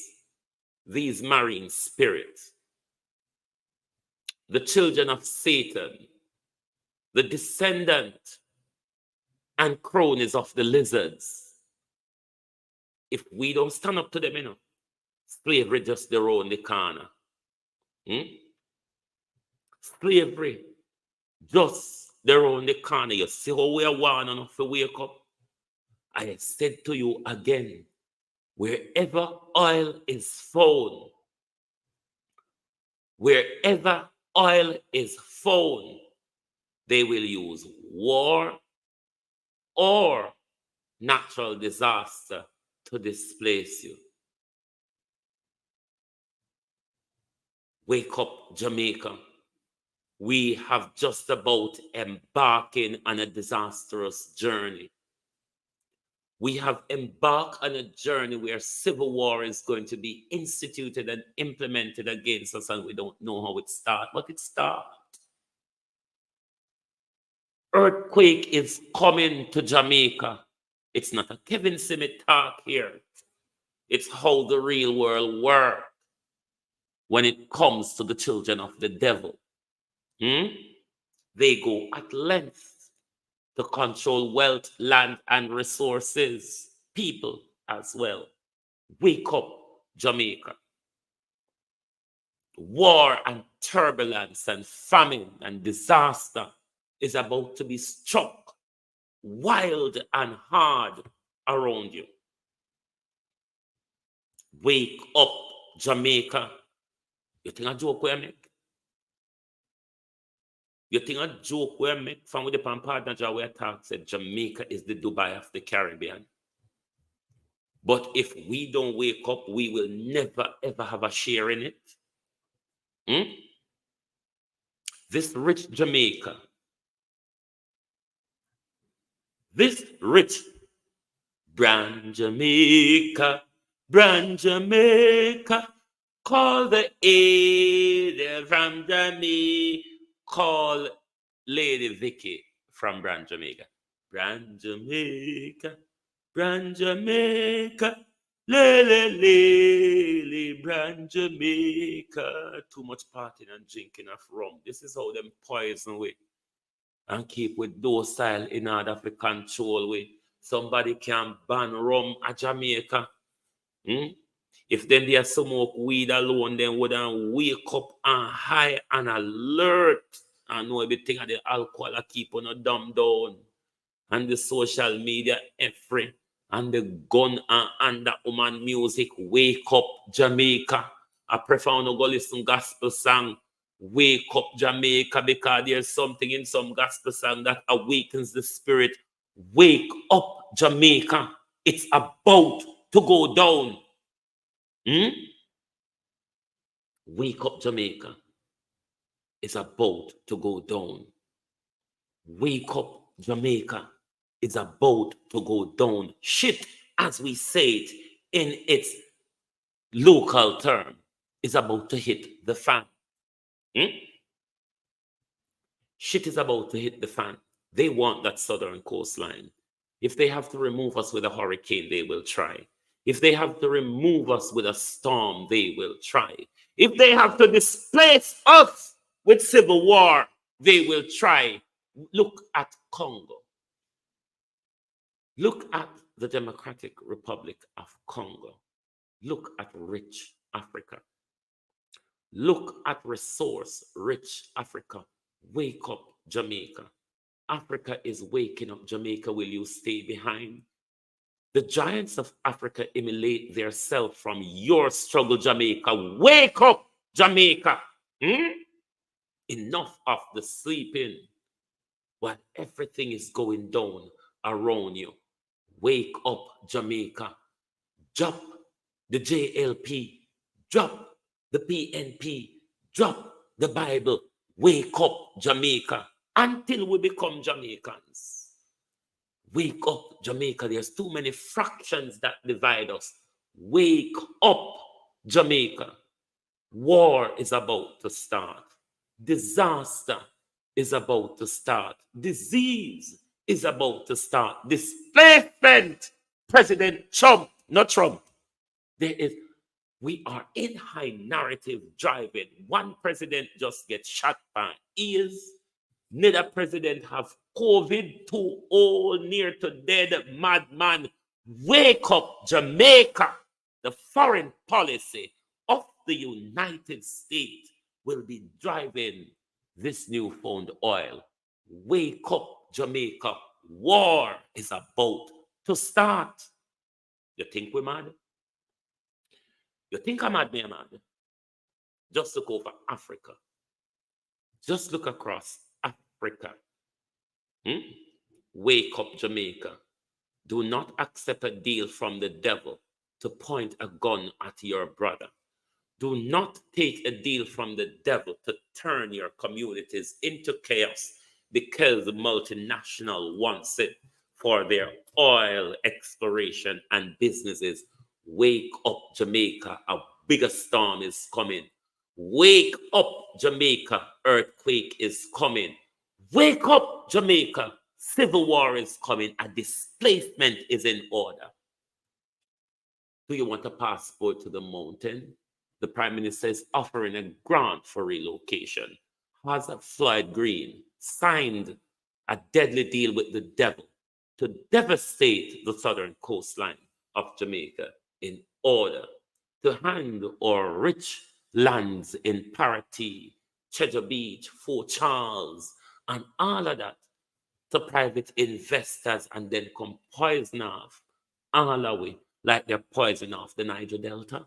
these marine spirits, the children of Satan, the descendant and cronies of the lizards, if we don't stand up to them, slavery just around the corner. Slavery just around the corner. You see how we are warning enough to wake up? I said to you again, wherever oil is found, wherever oil is found, they will use war or natural disaster to displace you. Wake up, Jamaica. We have just about embarking on a disastrous journey. We have embarked on a journey where civil war is going to be instituted and implemented against us, and we don't know how it starts, but it starts. Earthquake is coming to Jamaica. It's not a Kevin Smith talk here. It's how the real world works. when it comes to the children of the devil. They go at length to control wealth, land, and resources, people as well. Wake up, Jamaica. War and turbulence and famine and disaster is about to be struck wild and hard around you. Wake up, Jamaica. You think a joke where I make? You think a joke where I make from with the partner where I talk said Jamaica is the Dubai of the Caribbean. But if we don't wake up, we will never ever have a share in it. This rich Jamaica, this rich brand Jamaica, call the aid from Jamaica, call Lady Vicky from Brand Jamaica. Brand Jamaica, Lele, Brand Jamaica. Too much partying and drinking of rum. This is how them poison we and keep with those style in order to control we. Somebody can ban rum at Jamaica. If then they smoke weed alone, then wouldn't wake up and high and alert and know everything of the alcohol I keep on a dumb down. And the social media every and the gun and under woman music. Wake up, Jamaica. I prefer to go listen gospel song. Wake up, Jamaica, because there's something in some gospel song that awakens the spirit. Wake up, Jamaica. It's about to go down. Wake up, Jamaica. It's about to go down. Wake up, Jamaica. It's about to go down. Shit, as we say it in its local term, is about to hit the fan. Shit is about to hit the fan. They want that southern coastline. If they have to remove us with a hurricane, they will try. If they have to remove us with a storm, they will try. If they have to displace us with civil war, they will try. Look at Congo. Look at the Democratic Republic of Congo. Look at rich Africa. Look at resource-rich Africa. Wake up, Jamaica. Africa is waking up. Jamaica, will you stay behind? The giants of Africa emulate their self from your struggle, Jamaica. Wake up, Jamaica. Enough of the sleeping while everything is going down around you. Wake up, Jamaica. Drop the JLP. Drop the PNP. Drop the Bible. Wake up, Jamaica. Until we become Jamaicans. Wake up, Jamaica. There's too many fractions that divide us. Wake up, Jamaica. War is about to start. Disaster is about to start. Disease is about to start. Displacement. President Trump, not Trump. We are in high narrative driving. One president just gets shot by ears. Another president have COVID, too old, near to dead, madman. Wake up, Jamaica. The foreign policy of the United States will be driving this newfound oil. Wake up, Jamaica. War is about to start. You think we're mad? You think I'm mad, me mad? Just look over Africa. Just look across Africa. Wake up, Jamaica. Do not accept a deal from the devil to point a gun at your brother. Do not take a deal from the devil to turn your communities into chaos because the multinational wants it for their oil exploration and businesses. Wake up, Jamaica. A bigger storm is coming. Wake up, Jamaica. Earthquake is coming. Wake up, Jamaica. Civil war is coming. A displacement is in order. Do you want a passport to the mountain? the Prime Minister is offering a grant for relocation. Has Floyd Green signed a deadly deal with the devil to devastate the southern coastline of Jamaica in order to hand our rich lands in Paratee, Cheddar Beach, Fort Charles, and all of that to private investors and then come poison off all the way like they're poisoning off the Niger Delta?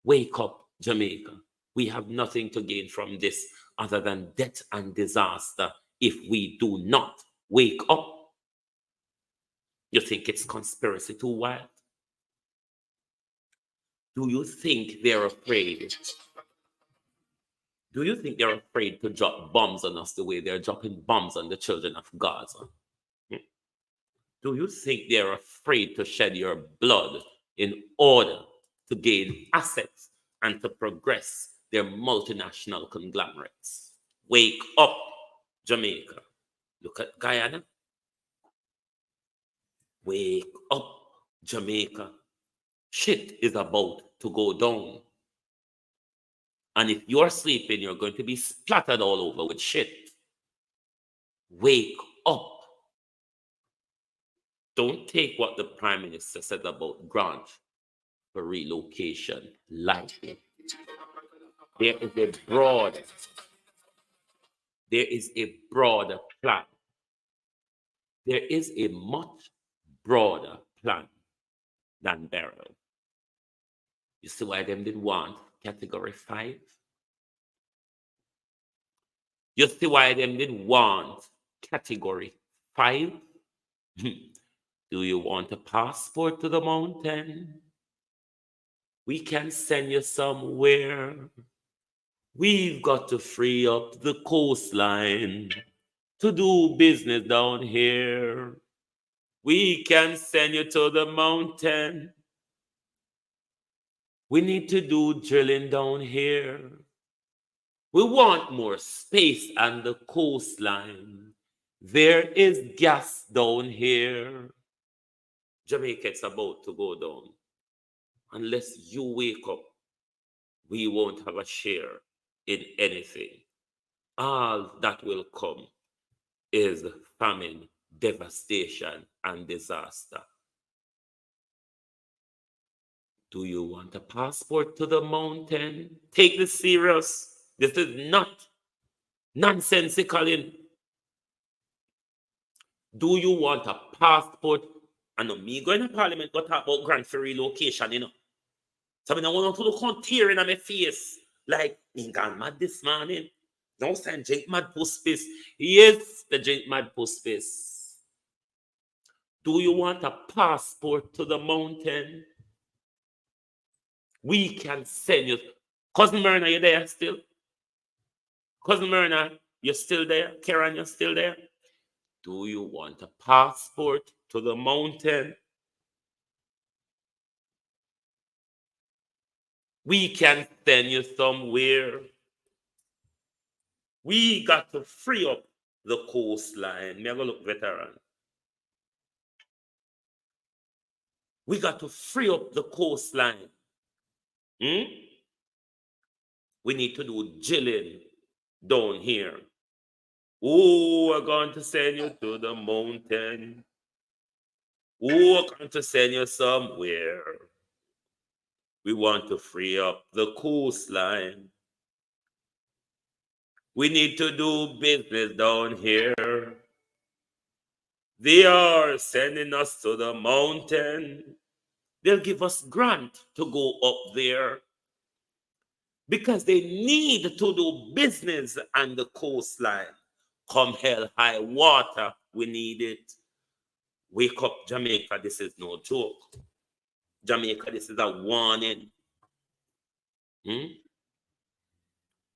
Wake up, Jamaica. We have nothing to gain from this other than death and disaster if we do not wake up. You think it's conspiracy too wild? Do you think they're afraid? Do you think they're afraid to drop bombs on us the way they're dropping bombs on the children of Gaza? Do you think they're afraid to shed your blood in order to gain assets and to progress their multinational conglomerates? Wake up, Jamaica. Look at Guyana. Wake up, Jamaica. Shit is about to go down. And if you're sleeping, you're going to be splattered all over with shit. Wake up. Don't take what the Prime Minister said about grant for relocation lightly. There is a broader plan. There is a much broader plan than Beryl. You see why them didn't want Category 5? You see why them didn't want Category 5? Do you want a passport to the mountain? We can send you somewhere. We've got to free up the coastline to do business down here. We can send you to the mountain. We need to do drilling down here. We want more space on the coastline. There is gas down here. Jamaica, it's about to go down. Unless you wake up, we won't have a share in anything. All that will come is famine, devastation, and disaster. Do you want a passport to the mountain? Take this serious. This is not nonsensical. Do you want a passport? I know me going to Parliament go talk about grant for relocation, you know. So I don't want to look on tearing on my face like me gone mad this morning. Don't send drink mad post space. Yes, the drink mad post space. Do you want a passport to the mountain? We can send you. Cousin Myrna, you there still? Cousin Myrna, you're still there? Karen, you're still there? Do you want a passport to the mountain? We can send you somewhere. We got to free up the coastline. Never look veteran. We got to free up the coastline. We need to do drilling down here. Oh, we're going to send you to the mountain. Oh, we're going to send you somewhere. We want to free up the coastline. We need to do business down here. They are sending us to the mountain. They'll give us grant to go up there because they need to do business on the coastline. Come hell, high water, we need it. Wake up, Jamaica, this is no joke. Jamaica, this is a warning.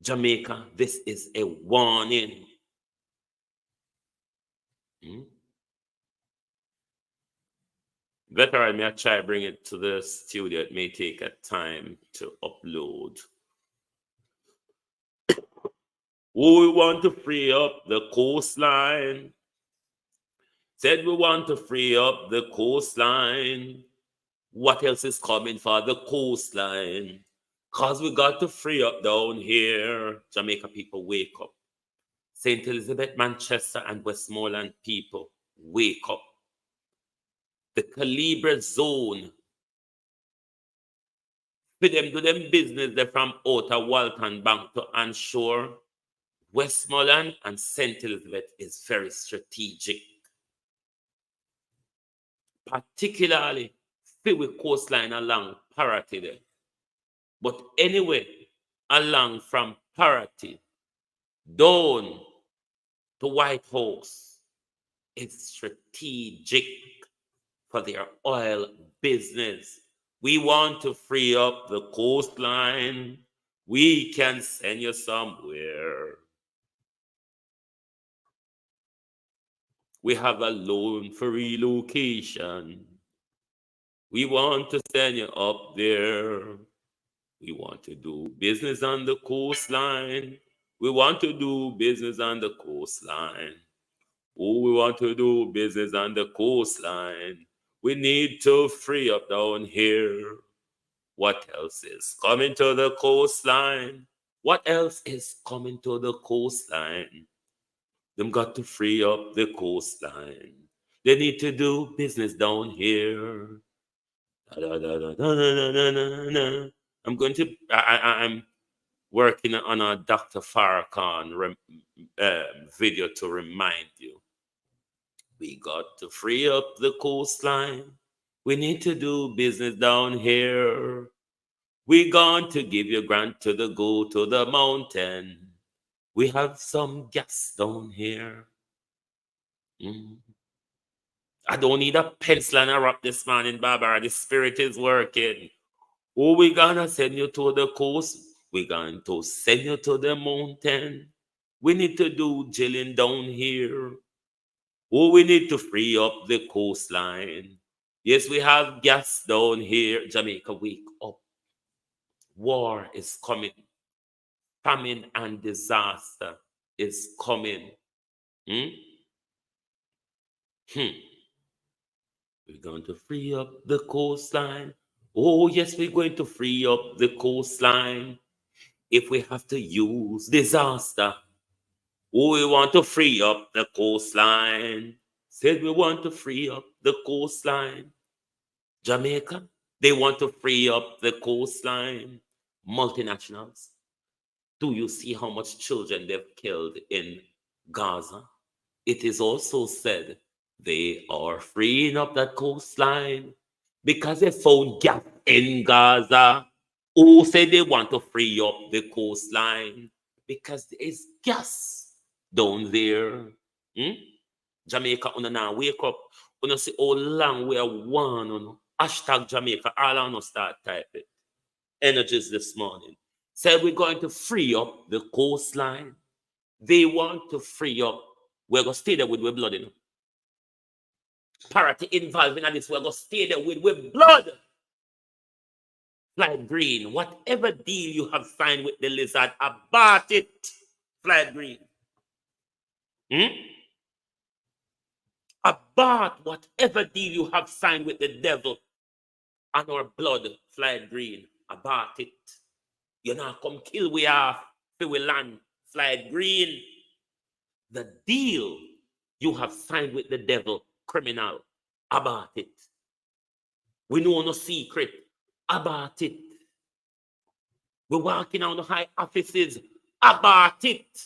Jamaica, this is a warning. Veteran, may I try bring it to the studio? It may take a time to upload. We want to free up the coastline. Said we want to free up the coastline. What else is coming for the coastline? Because we got to free up down here. Jamaica people, wake up. St. Elizabeth, Manchester, and Westmoreland people, wake up. The Calibre zone, for them do them business, they're from outer Walton Bank to onshore. Westmoreland and St. Elizabeth is very strategic, particularly for the coastline along Parity there. But anyway, along from Parity down to White House, it's strategic for their oil business. We want to free up the coastline. We can send you somewhere. We have a loan for relocation. We want to send you up there. We want to do business on the coastline. We want to do business on the coastline. Oh, we want to do business on the coastline. We need to free up down here. What else is coming to the coastline? What else is coming to the coastline? Them got to free up the coastline. They need to do business down here. I'm working on a Dr. Farrakhan video to remind you. We got to free up the coastline. We need to do business down here. We're going to give you grant to go to the mountain. We have some gas down here. I don't need a pencil and a rock this morning, Barbara. The spirit is working. Oh, we're gonna send you to the coast. We're going to send you to the mountain. We need to do drilling down here. Oh, we need to free up the coastline. Yes, we have gas down here. Jamaica, wake up. War is coming. Famine and disaster is coming. We're going to free up the coastline. Oh, yes, we're going to free up the coastline. If we have to use disaster. Oh, we want to free up the coastline. Said we want to free up the coastline. Jamaica, they want to free up the coastline. Multinationals. Do you see how much children they've killed in Gaza? It is also said they are freeing up that coastline because they found gas in Gaza. Who said they want to free up the coastline? Because there is gas down there. Jamaica, now wake up. You see how long we are one. Hashtag Jamaica, all on us start typing. Energies this morning. Said we're going to free up the coastline. They want to free up. We're going to stay there with blood, Parity involved in this. We're going to stay there with blood. Flight Green, whatever deal you have signed with the lizard, abort it. Flight Green. Abort whatever deal you have signed with the devil and our blood, Flight Green. Abort it. You know, come kill we off, till we land, Flight Green. The deal you have signed with the devil, criminal, abort it. We know no secret, abort it. We're walking on the high offices, abort it.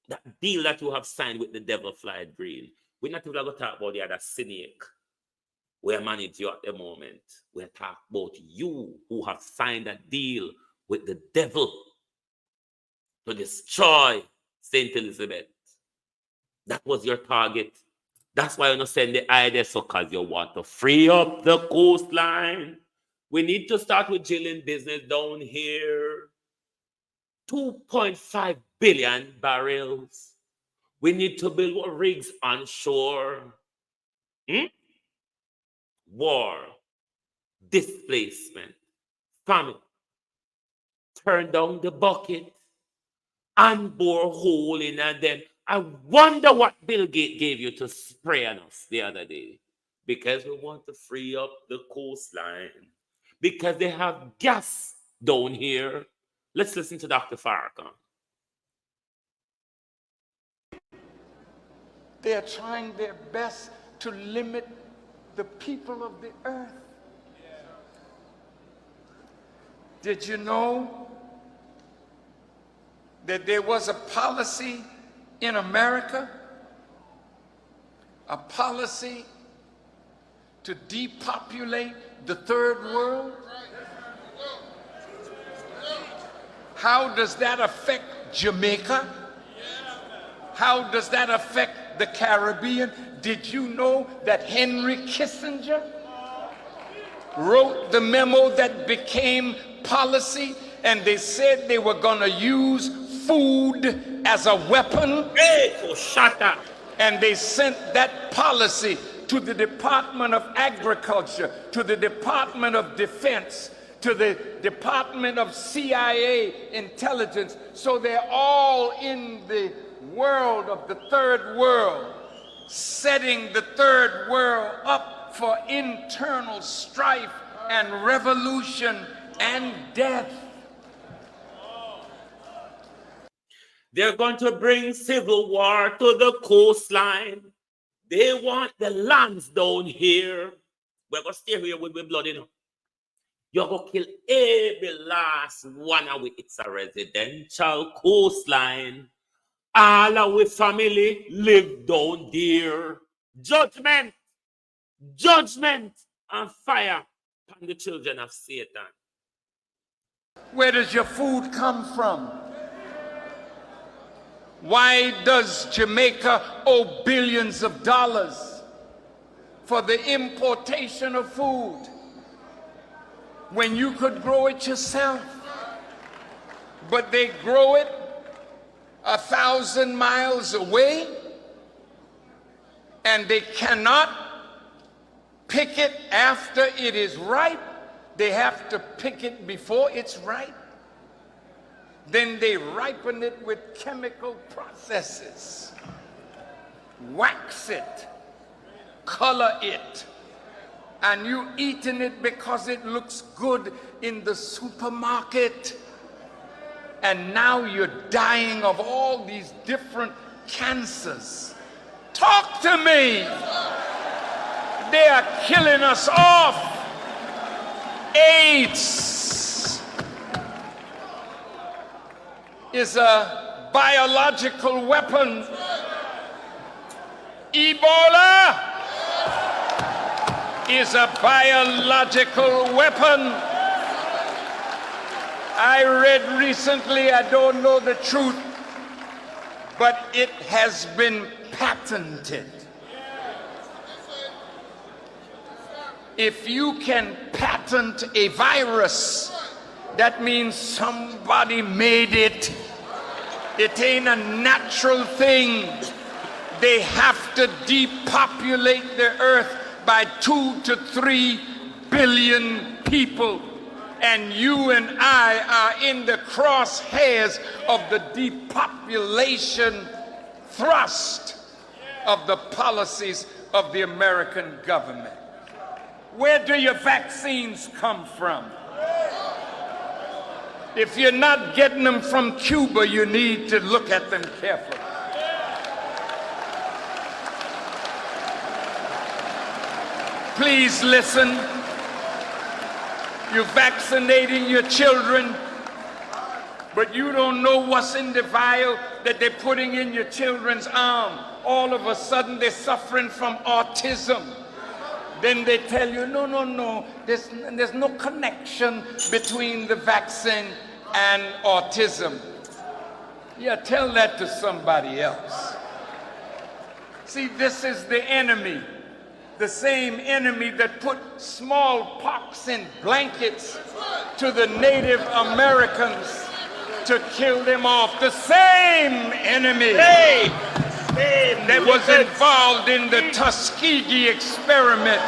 That deal that you have signed with the devil, Flight Green. We're not even going to talk about the other cynic. We're managing you at the moment. We're talking about you who have signed a deal with the devil to destroy St. Elizabeth. That was your target. That's why you don't send the idea, so because you want to free up the coastline. We need to start with drilling business down here. 2.5 billion barrels. We need to build more rigs onshore. War, displacement, famine. Turn down the bucket and bore a hole in and then I wonder what Bill Gates gave you to spray on us the other day. Because we want to free up the coastline. Because they have gas down here. Let's listen to Dr. Farrakhan. They are trying their best to limit the people of the earth. Did you know that there was a policy in America, a policy to depopulate the third world? How does that affect Jamaica? How does that affect the Caribbean? Did you know that Henry Kissinger wrote the memo that became policy, and they said they were going to use food as a weapon? Hey, so shut up. And they sent that policy to the Department of Agriculture, to the Department of Defense, to the Department of CIA intelligence. So they're all in the world of the third world, setting the third world up for internal strife and revolution and death. They're going to bring civil war to the coastline. They want the lands down here. We're going to stay here with blood, you know. You're going to kill every last one of it. It's a residential coastline. All our family live down there. Judgment, judgment, and fire upon the children of Satan. Where does your food come from? Why does Jamaica owe billions of dollars for the importation of food when you could grow it yourself? But they grow it 1,000 miles away, and they cannot pick it after it is ripe. They have to pick it before it's ripe. Then they ripen it with chemical processes, wax it, color it, and you eating it because it looks good in the supermarket. And now you're dying of all these different cancers. Talk to me. They are killing us off. AIDS is a biological weapon. Ebola is a biological weapon. I read recently, I don't know the truth, but it has been patented. If you can patent a virus, that means somebody made it. It ain't a natural thing. They have to depopulate the earth by 2 to 3 billion people. And you and I are in the crosshairs of the depopulation thrust of the policies of the American government. Where do your vaccines come from? If you're not getting them from Cuba, you need to look at them carefully. Please listen. You're vaccinating your children, but you don't know what's in the vial that they're putting in your children's arm. All of a sudden, they're suffering from autism. Then they tell you, no, there's no connection between the vaccine and autism. Yeah, tell that to somebody else. See, this is the enemy. The same enemy that put smallpox in blankets to the Native Americans to kill them off. The same enemy that was involved in the Tuskegee experiment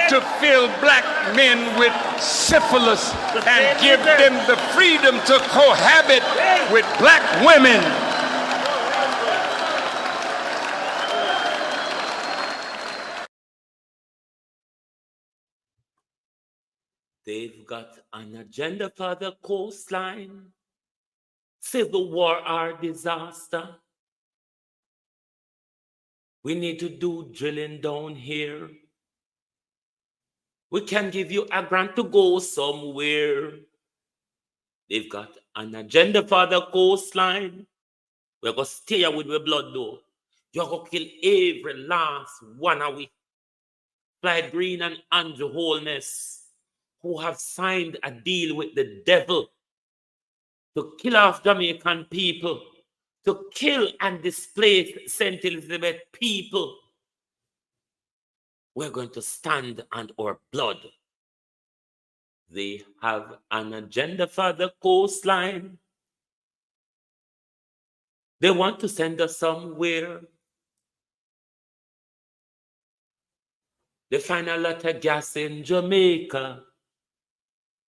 to fill black men with syphilis and give them the freedom to cohabit with black women. They've got an agenda for the coastline. Civil war or disaster. We need to do drilling down here. We can give you a grant to go somewhere. They've got an agenda for the coastline. We're going to stay here with the blood though. You're going to kill every last one of we. Clyde Green and Andrew Holness, who have signed a deal with the devil to kill off Jamaican people, to kill and displace St. Elizabeth people. We're going to stand on our blood. They have an agenda for the coastline. They want to send us somewhere. They find a lot of gas in Jamaica.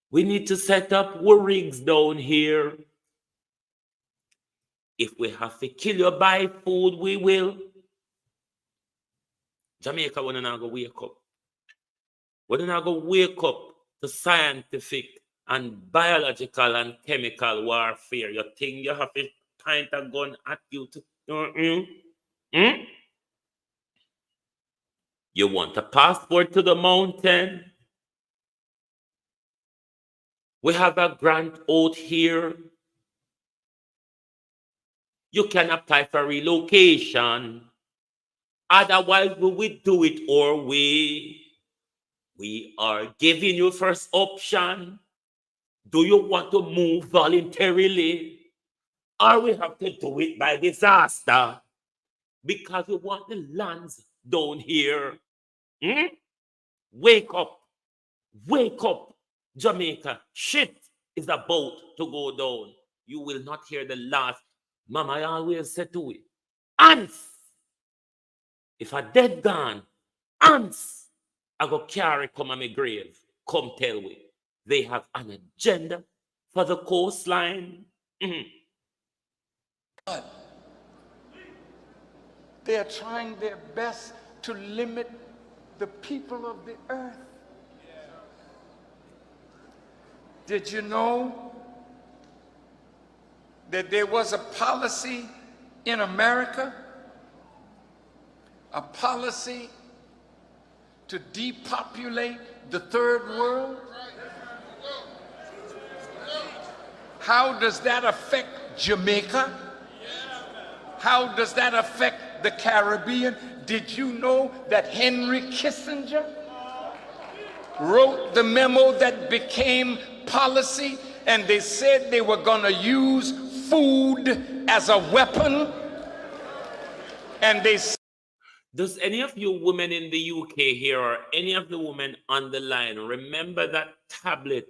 We need to set up our rigs down here. If we have to kill you by food, we will. Jamaica, we're not going to wake up. We're not going to wake up to scientific and biological and chemical warfare. You think you have to point a gun at you to... You want a passport to the mountain? We have a grant out here. You can apply for relocation. Otherwise, we will do it our way. We are giving you first option. Do you want to move voluntarily? Or we have to do it by disaster? Because we want the lands down here. Wake up. Wake up, Jamaica. Shit is about to go down. You will not hear the last. Mama, I always said to it, ants. If a dead gone, ants, I go carry come on my grave. Come tell me. They have an agenda for the coastline. They are trying their best to limit the people of the earth. Did you know that there was a policy in America, a policy to depopulate the third world? How does that affect Jamaica? How does that affect the Caribbean? Did you know that Henry Kissinger wrote the memo that became policy, and they said they were going to use food as a weapon? And they... Does any of you women in the UK here, or any of the women on the line, remember that tablet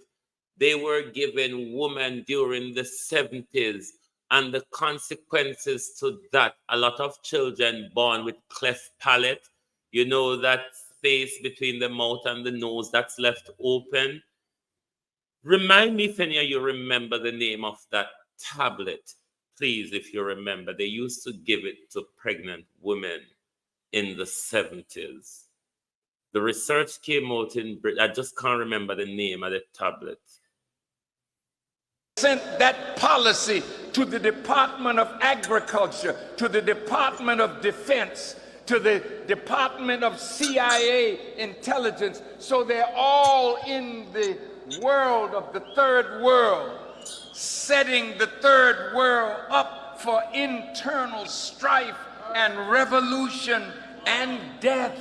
they were giving women during the 70s and the consequences to that? A lot of children born with cleft palate, you know, that space between the mouth and the nose that's left open. Remind me if any of you remember the name of that tablet, please, if you remember. They used to give it to pregnant women in the 70s. The research came out in Britain. I just can't remember the name of the tablet. Sent that policy to the Department of Agriculture, to the Department of Defense, to the Department of CIA intelligence. So they're all in the world of the third world, setting the third world up for internal strife and revolution and death.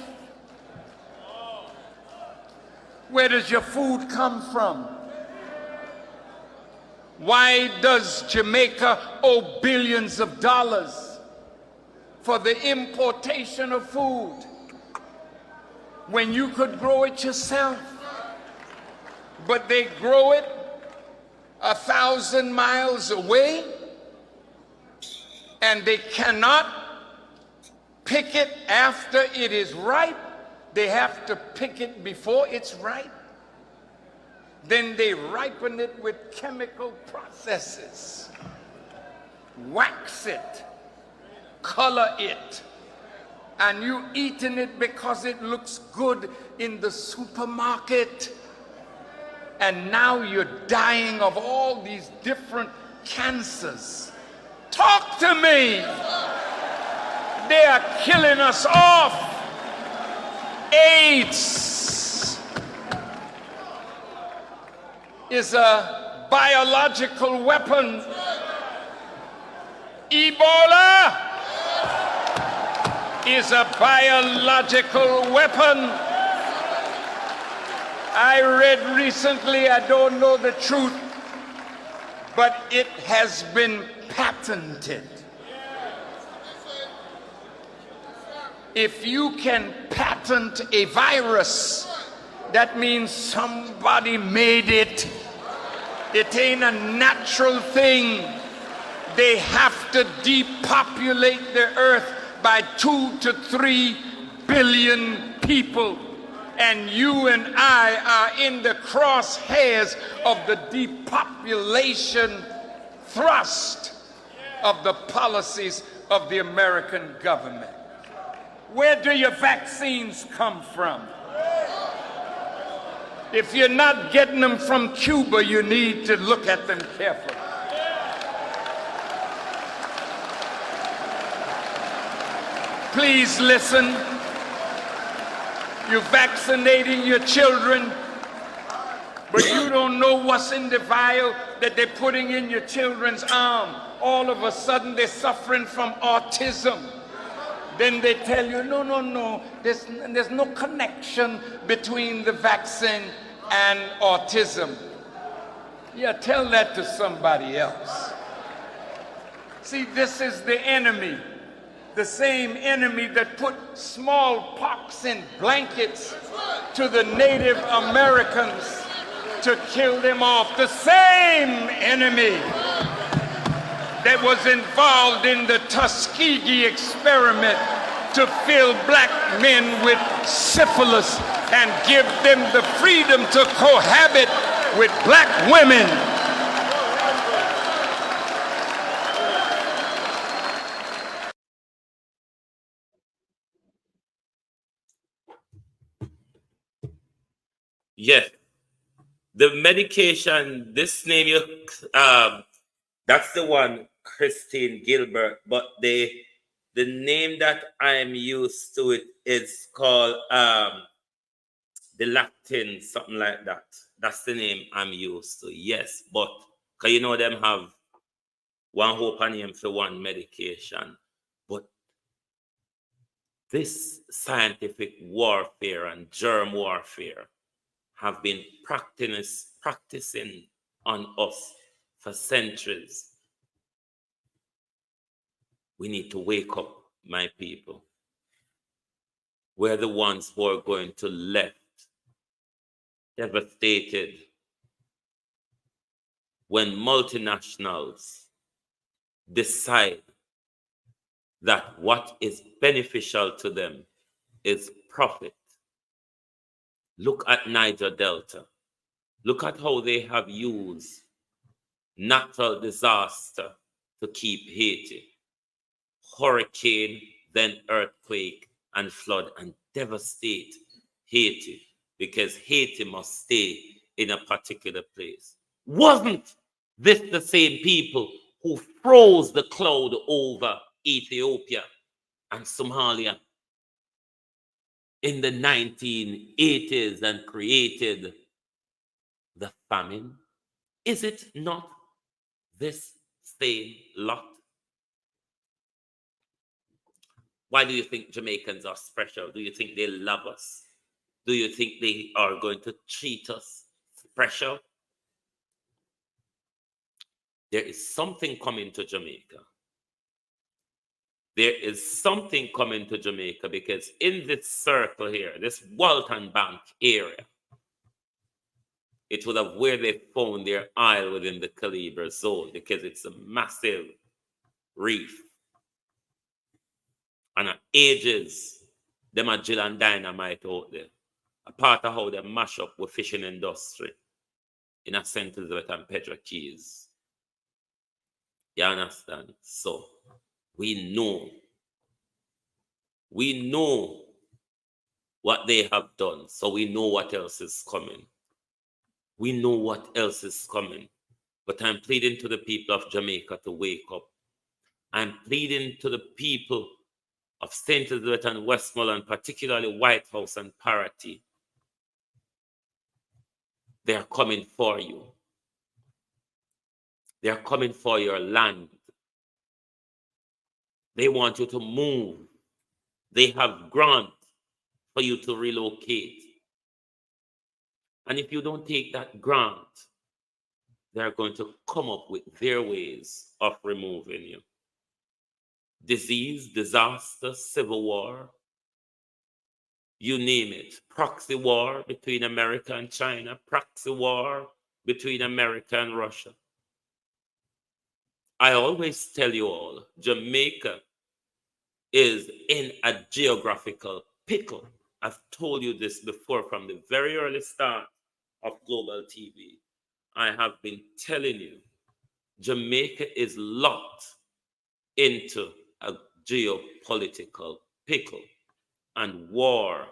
Where does your food come from? Why does Jamaica owe billions of dollars for the importation of food when you could grow it yourself? But they grow it 1,000 miles away, and they cannot pick it after it is ripe. They have to pick it before it's ripe. Then they ripen it with chemical processes, wax it, color it, and you eating it because it looks good in the supermarket. and now you're dying of all these different cancers. Talk to me. They are killing us off. AIDS is a biological weapon. Ebola is a biological weapon. I read recently, I don't know the truth, but it has been patented. If you can patent a virus, that means somebody made it. It ain't a natural thing. They have to depopulate the earth by 2 to 3 billion people. And you and I are in the crosshairs of the depopulation thrust of the policies of the American government. Where do your vaccines come from? If you're not getting them from Cuba, you need to look at them carefully. Please listen. You're vaccinating your children, but you don't know what's in the vial that they're putting in your children's arm. All of a sudden, they're suffering from autism. Then they tell you, no, there's no connection between the vaccine and autism. Yeah, tell that to somebody else. See, this is the enemy. The same enemy that put smallpox in blankets to the Native Americans to kill them off. The same enemy that was involved in the Tuskegee experiment to fill black men with syphilis and give them the freedom to cohabit with black women. Yes, the medication, this name, that's the one, Christine Gilbert, but the name that I'm used to it is called the Latin, something like that. That's the name I'm used to, yes, but because you know them have one hope and aim for one medication, but this scientific warfare and germ warfare have been practicing on us for centuries. We need to wake up, my people. We're the ones who are going to left devastated when multinationals decide that what is beneficial to them is profit. Look at Niger Delta. Look at how they have used natural disaster to keep Haiti. Hurricane, then earthquake and flood, and devastate Haiti because Haiti must stay in a particular place. Wasn't this the same people who froze the cloud over Ethiopia and Somalia in the 1980s and created the famine? Is it not this same lot? Why do you think Jamaicans are special? Do you think they love us? Do you think they are going to treat us special? There is something coming to Jamaica. There is something coming to Jamaica because in this circle here, this Walton Bank area, it would have where they found their oil within the Calibre zone because it's a massive reef. And at ages, them are drill and dynamite out there. A part of how they mash up with fishing industry in a St. Elizabeth and Petra Keys. You understand? So, we know what they have done. So we know what else is coming. We know what else is coming. But I'm pleading to the people of Jamaica to wake up. I'm pleading to the people of St. Elizabeth and Westmoreland, particularly White House and Parity. They are coming for you. They are coming for your land. They want you to move. They have grant for you to relocate. And if you don't take that grant, they're going to come up with their ways of removing you. Disease, disaster, civil war, you name it. Proxy war between America and China, proxy war between America and Russia. I always tell you all, Jamaica is in a geographical pickle. I've told you this before from the very early start of Global TV. I have been telling you, Jamaica is locked into a geopolitical pickle, and war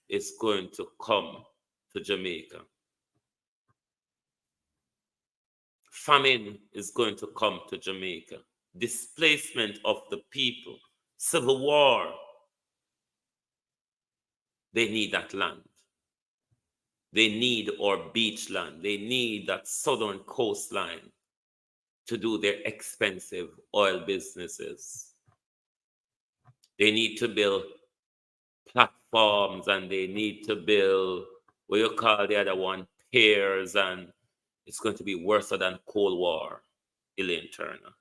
is going to come to Jamaica. Famine is going to come to Jamaica. Displacement of the people. Civil war. They need that land. They need our beach land. They need that southern coastline to do their expensive oil businesses. They need to build platforms, and they need to build, what you call the other one, piers, and it's going to be worse than Cold War, Elaine Turner.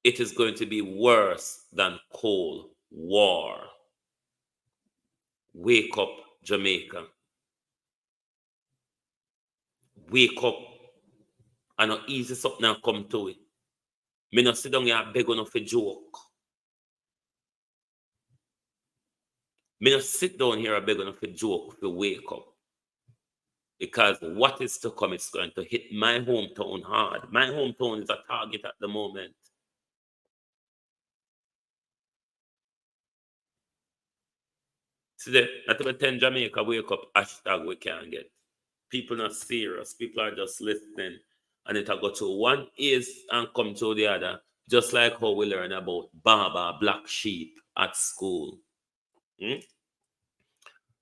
It is going to be worse than Cold War. Wake up, Jamaica. Wake up. And not easy something and come to it. Me not sit down here and beg on for joke. Me not sit down here and beg on for joke to wake up. Because what is to come is going to hit my hometown hard. My hometown is a target at the moment. See, not even 10 Jamaica wake up hashtag we can't get. People not serious. People are just listening. And it'll go to one ears and come to the other. Just like how we learn about Baba, black sheep at school.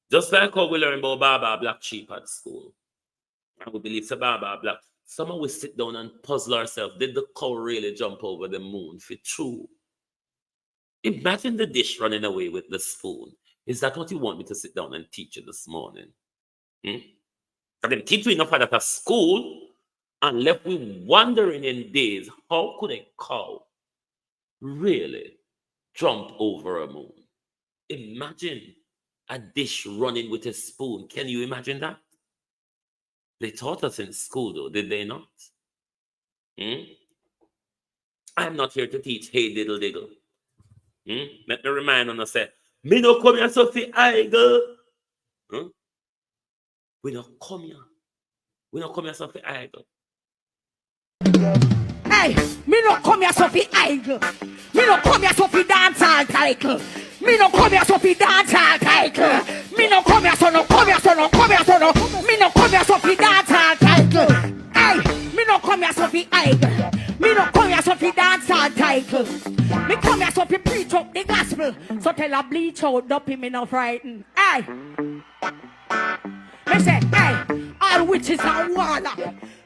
Just like how we learn about Baba, black sheep at school. And we believe it's a Baba, black. Someone will sit down and puzzle ourselves. Did the cow really jump over the moon? For true. Imagine the dish running away with the spoon. Is that what you want me to sit down and teach you this morning? And then teach you enough of that at school and left we wondering in days, how could a cow really jump over a moon? Imagine a dish running with a spoon. Can you imagine that? They taught us in school, though, did they not? I'm not here to teach hey diddle diggle. Let me remind you, say, me no come here so fi idle. We don't come here. We don't come here so fi idle. Hey, me no come here so fi idle. Me no come here so fi dance all title. Me no come here so fi dance all title. Me no come here so no come here so no come here so no. Me no come here so fi dance all title. Hey, me no come here so fi idle. Me no come here so fi dance all title. Me come here so fi preach up the gospel. So tell a bleach out, dopey me no frightened. Hey. Me say, hey, all witches and warlock.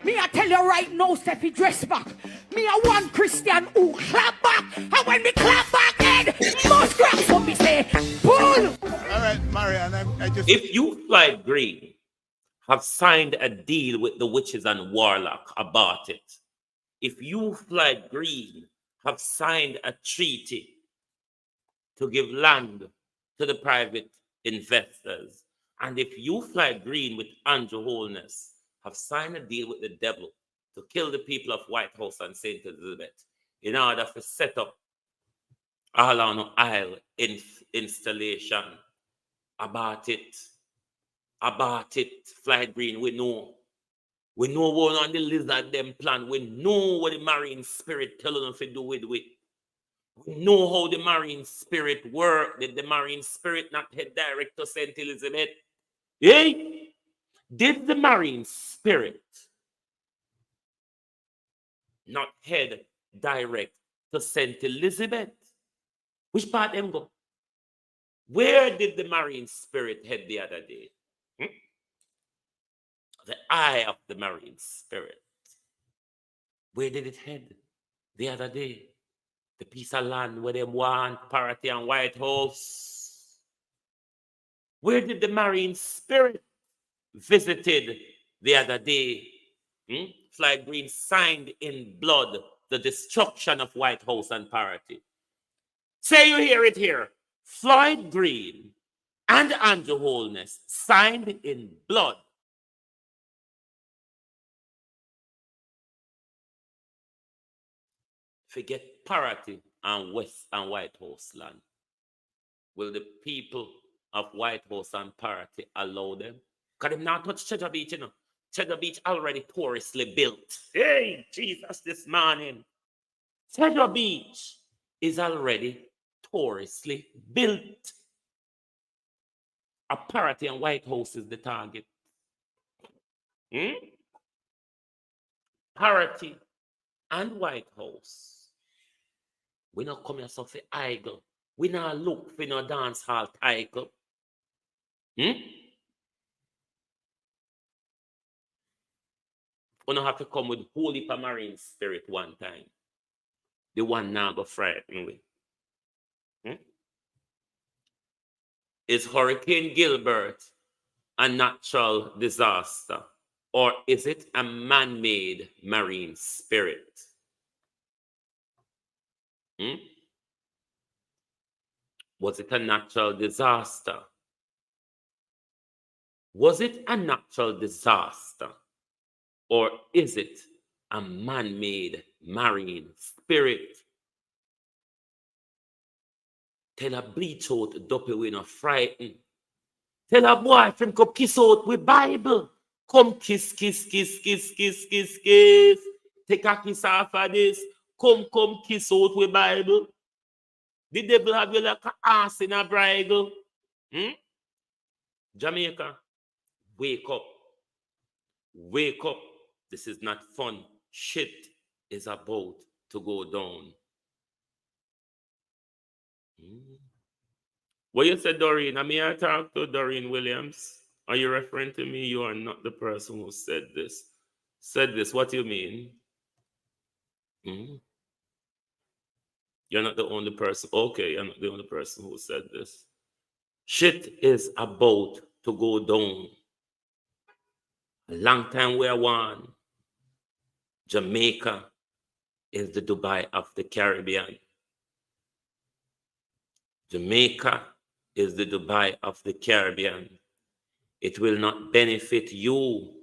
Me I tell you right now, Steffi dress back. Me a one Christian who clap back. And when me clap back, head must grab. So me say, pull. All right, Marian, I just... If you fly green have signed a deal with the witches and warlock about it, if you fly green have signed a treaty to give land to the private investors, and if you fly green with Andrew Holness have signed a deal with the devil to kill the people of White House and St. Elizabeth in order to set up all on Isle installation, about it, fly green, we know what on the lizard them plan, we know what the marine spirit telling them to do with it. We know how the marine spirit work. Did the marine spirit not head direct to St. Elizabeth? Hey, Did the marine spirit not head direct to St. Elizabeth? Which part them go? Where did the marine spirit head the other day? The eye of the marine spirit. Where did it head the other day? The piece of land where they want Parity and White House. Where did the marine spirit visited the other day? Fly Green signed in blood the destruction of White House and Parity. Say you hear it here. Floyd Green and Andrew Holness signed in blood forget Parity and West and White House land. Will the people of White House and Parity allow them? Because them not touch Cheddar Beach, you know. Cheddar Beach already porously built. Hey, Jesus, this morning. Cheddar Beach is already porously built. A Parity and White House is the target. Parity and White House. We not come here so for idle. We not look for no dance hall title. We don't have to come with holy marine spirit one time. The one now go frighten we. Is Hurricane Gilbert a natural disaster, or is it a man-made marine spirit? Was it a natural disaster? Was it a natural disaster, or is it a man-made marine spirit? Tell a bleach out dopey we not frightened. Tell a boy from come kiss out with Bible. Come kiss, kiss, kiss, kiss, kiss, kiss, kiss. Take a kiss off of this. Come kiss out with Bible. The devil have you like an ass in a bridle. Jamaica, wake up. Wake up. This is not fun. Shit is about to go down. What you said, Doreen? I mean, I talk to Doreen Williams. Are you referring to me? You are not the person who said this. Said this. What do you mean? You're not the only person. Okay, you're not the only person who said this. Shit is about to go down. A long time we are one. Jamaica is the Dubai of the Caribbean. Jamaica is the Dubai of the Caribbean. It will not benefit you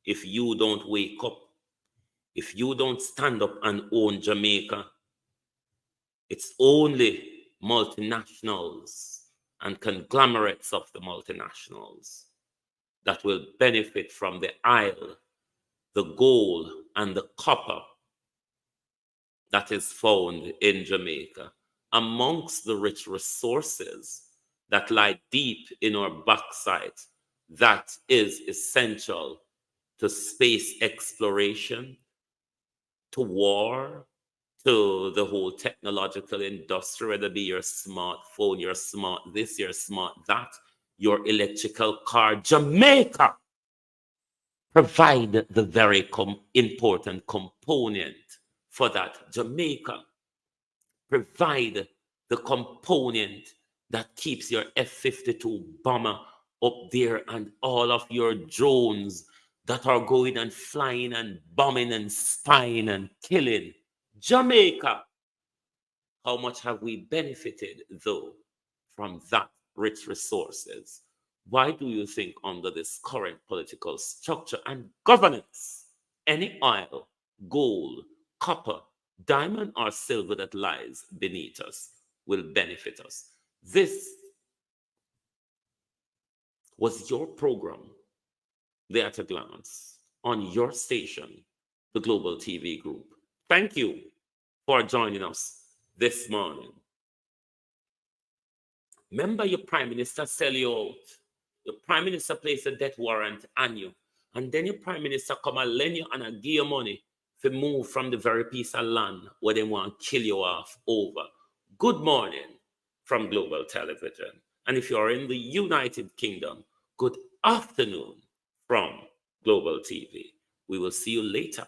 if you don't wake up. If you don't stand up and own Jamaica. It's only multinationals and conglomerates of the multinationals that will benefit from the oil, the gold, and the copper that is found in Jamaica. Amongst the rich resources that lie deep in our backside, that is essential to space exploration, to war, to the whole technological industry, whether it be your smartphone, your smart this, your smart that, your electrical car. Jamaica provide the very important component for that. Jamaica provide the component that keeps your F-52 bomber up there and all of your drones that are going and flying and bombing and spying and killing. Jamaica. How much have we benefited, though, from that rich resources? Why do you think under this current political structure and governance, any oil, gold, copper, diamond, or silver that lies beneath us will benefit us? This was your program, The At a Glance, on your station, the Global TV Group. Thank you for joining us this morning. Remember your Prime Minister sell you out The Prime Minister place a death warrant on you. And then your Prime Minister come and lend you and give you money to move from the very piece of land where they want to kill you off over. Good morning from Global Television. And if you're in the United Kingdom, good afternoon from Global TV. We will see you later.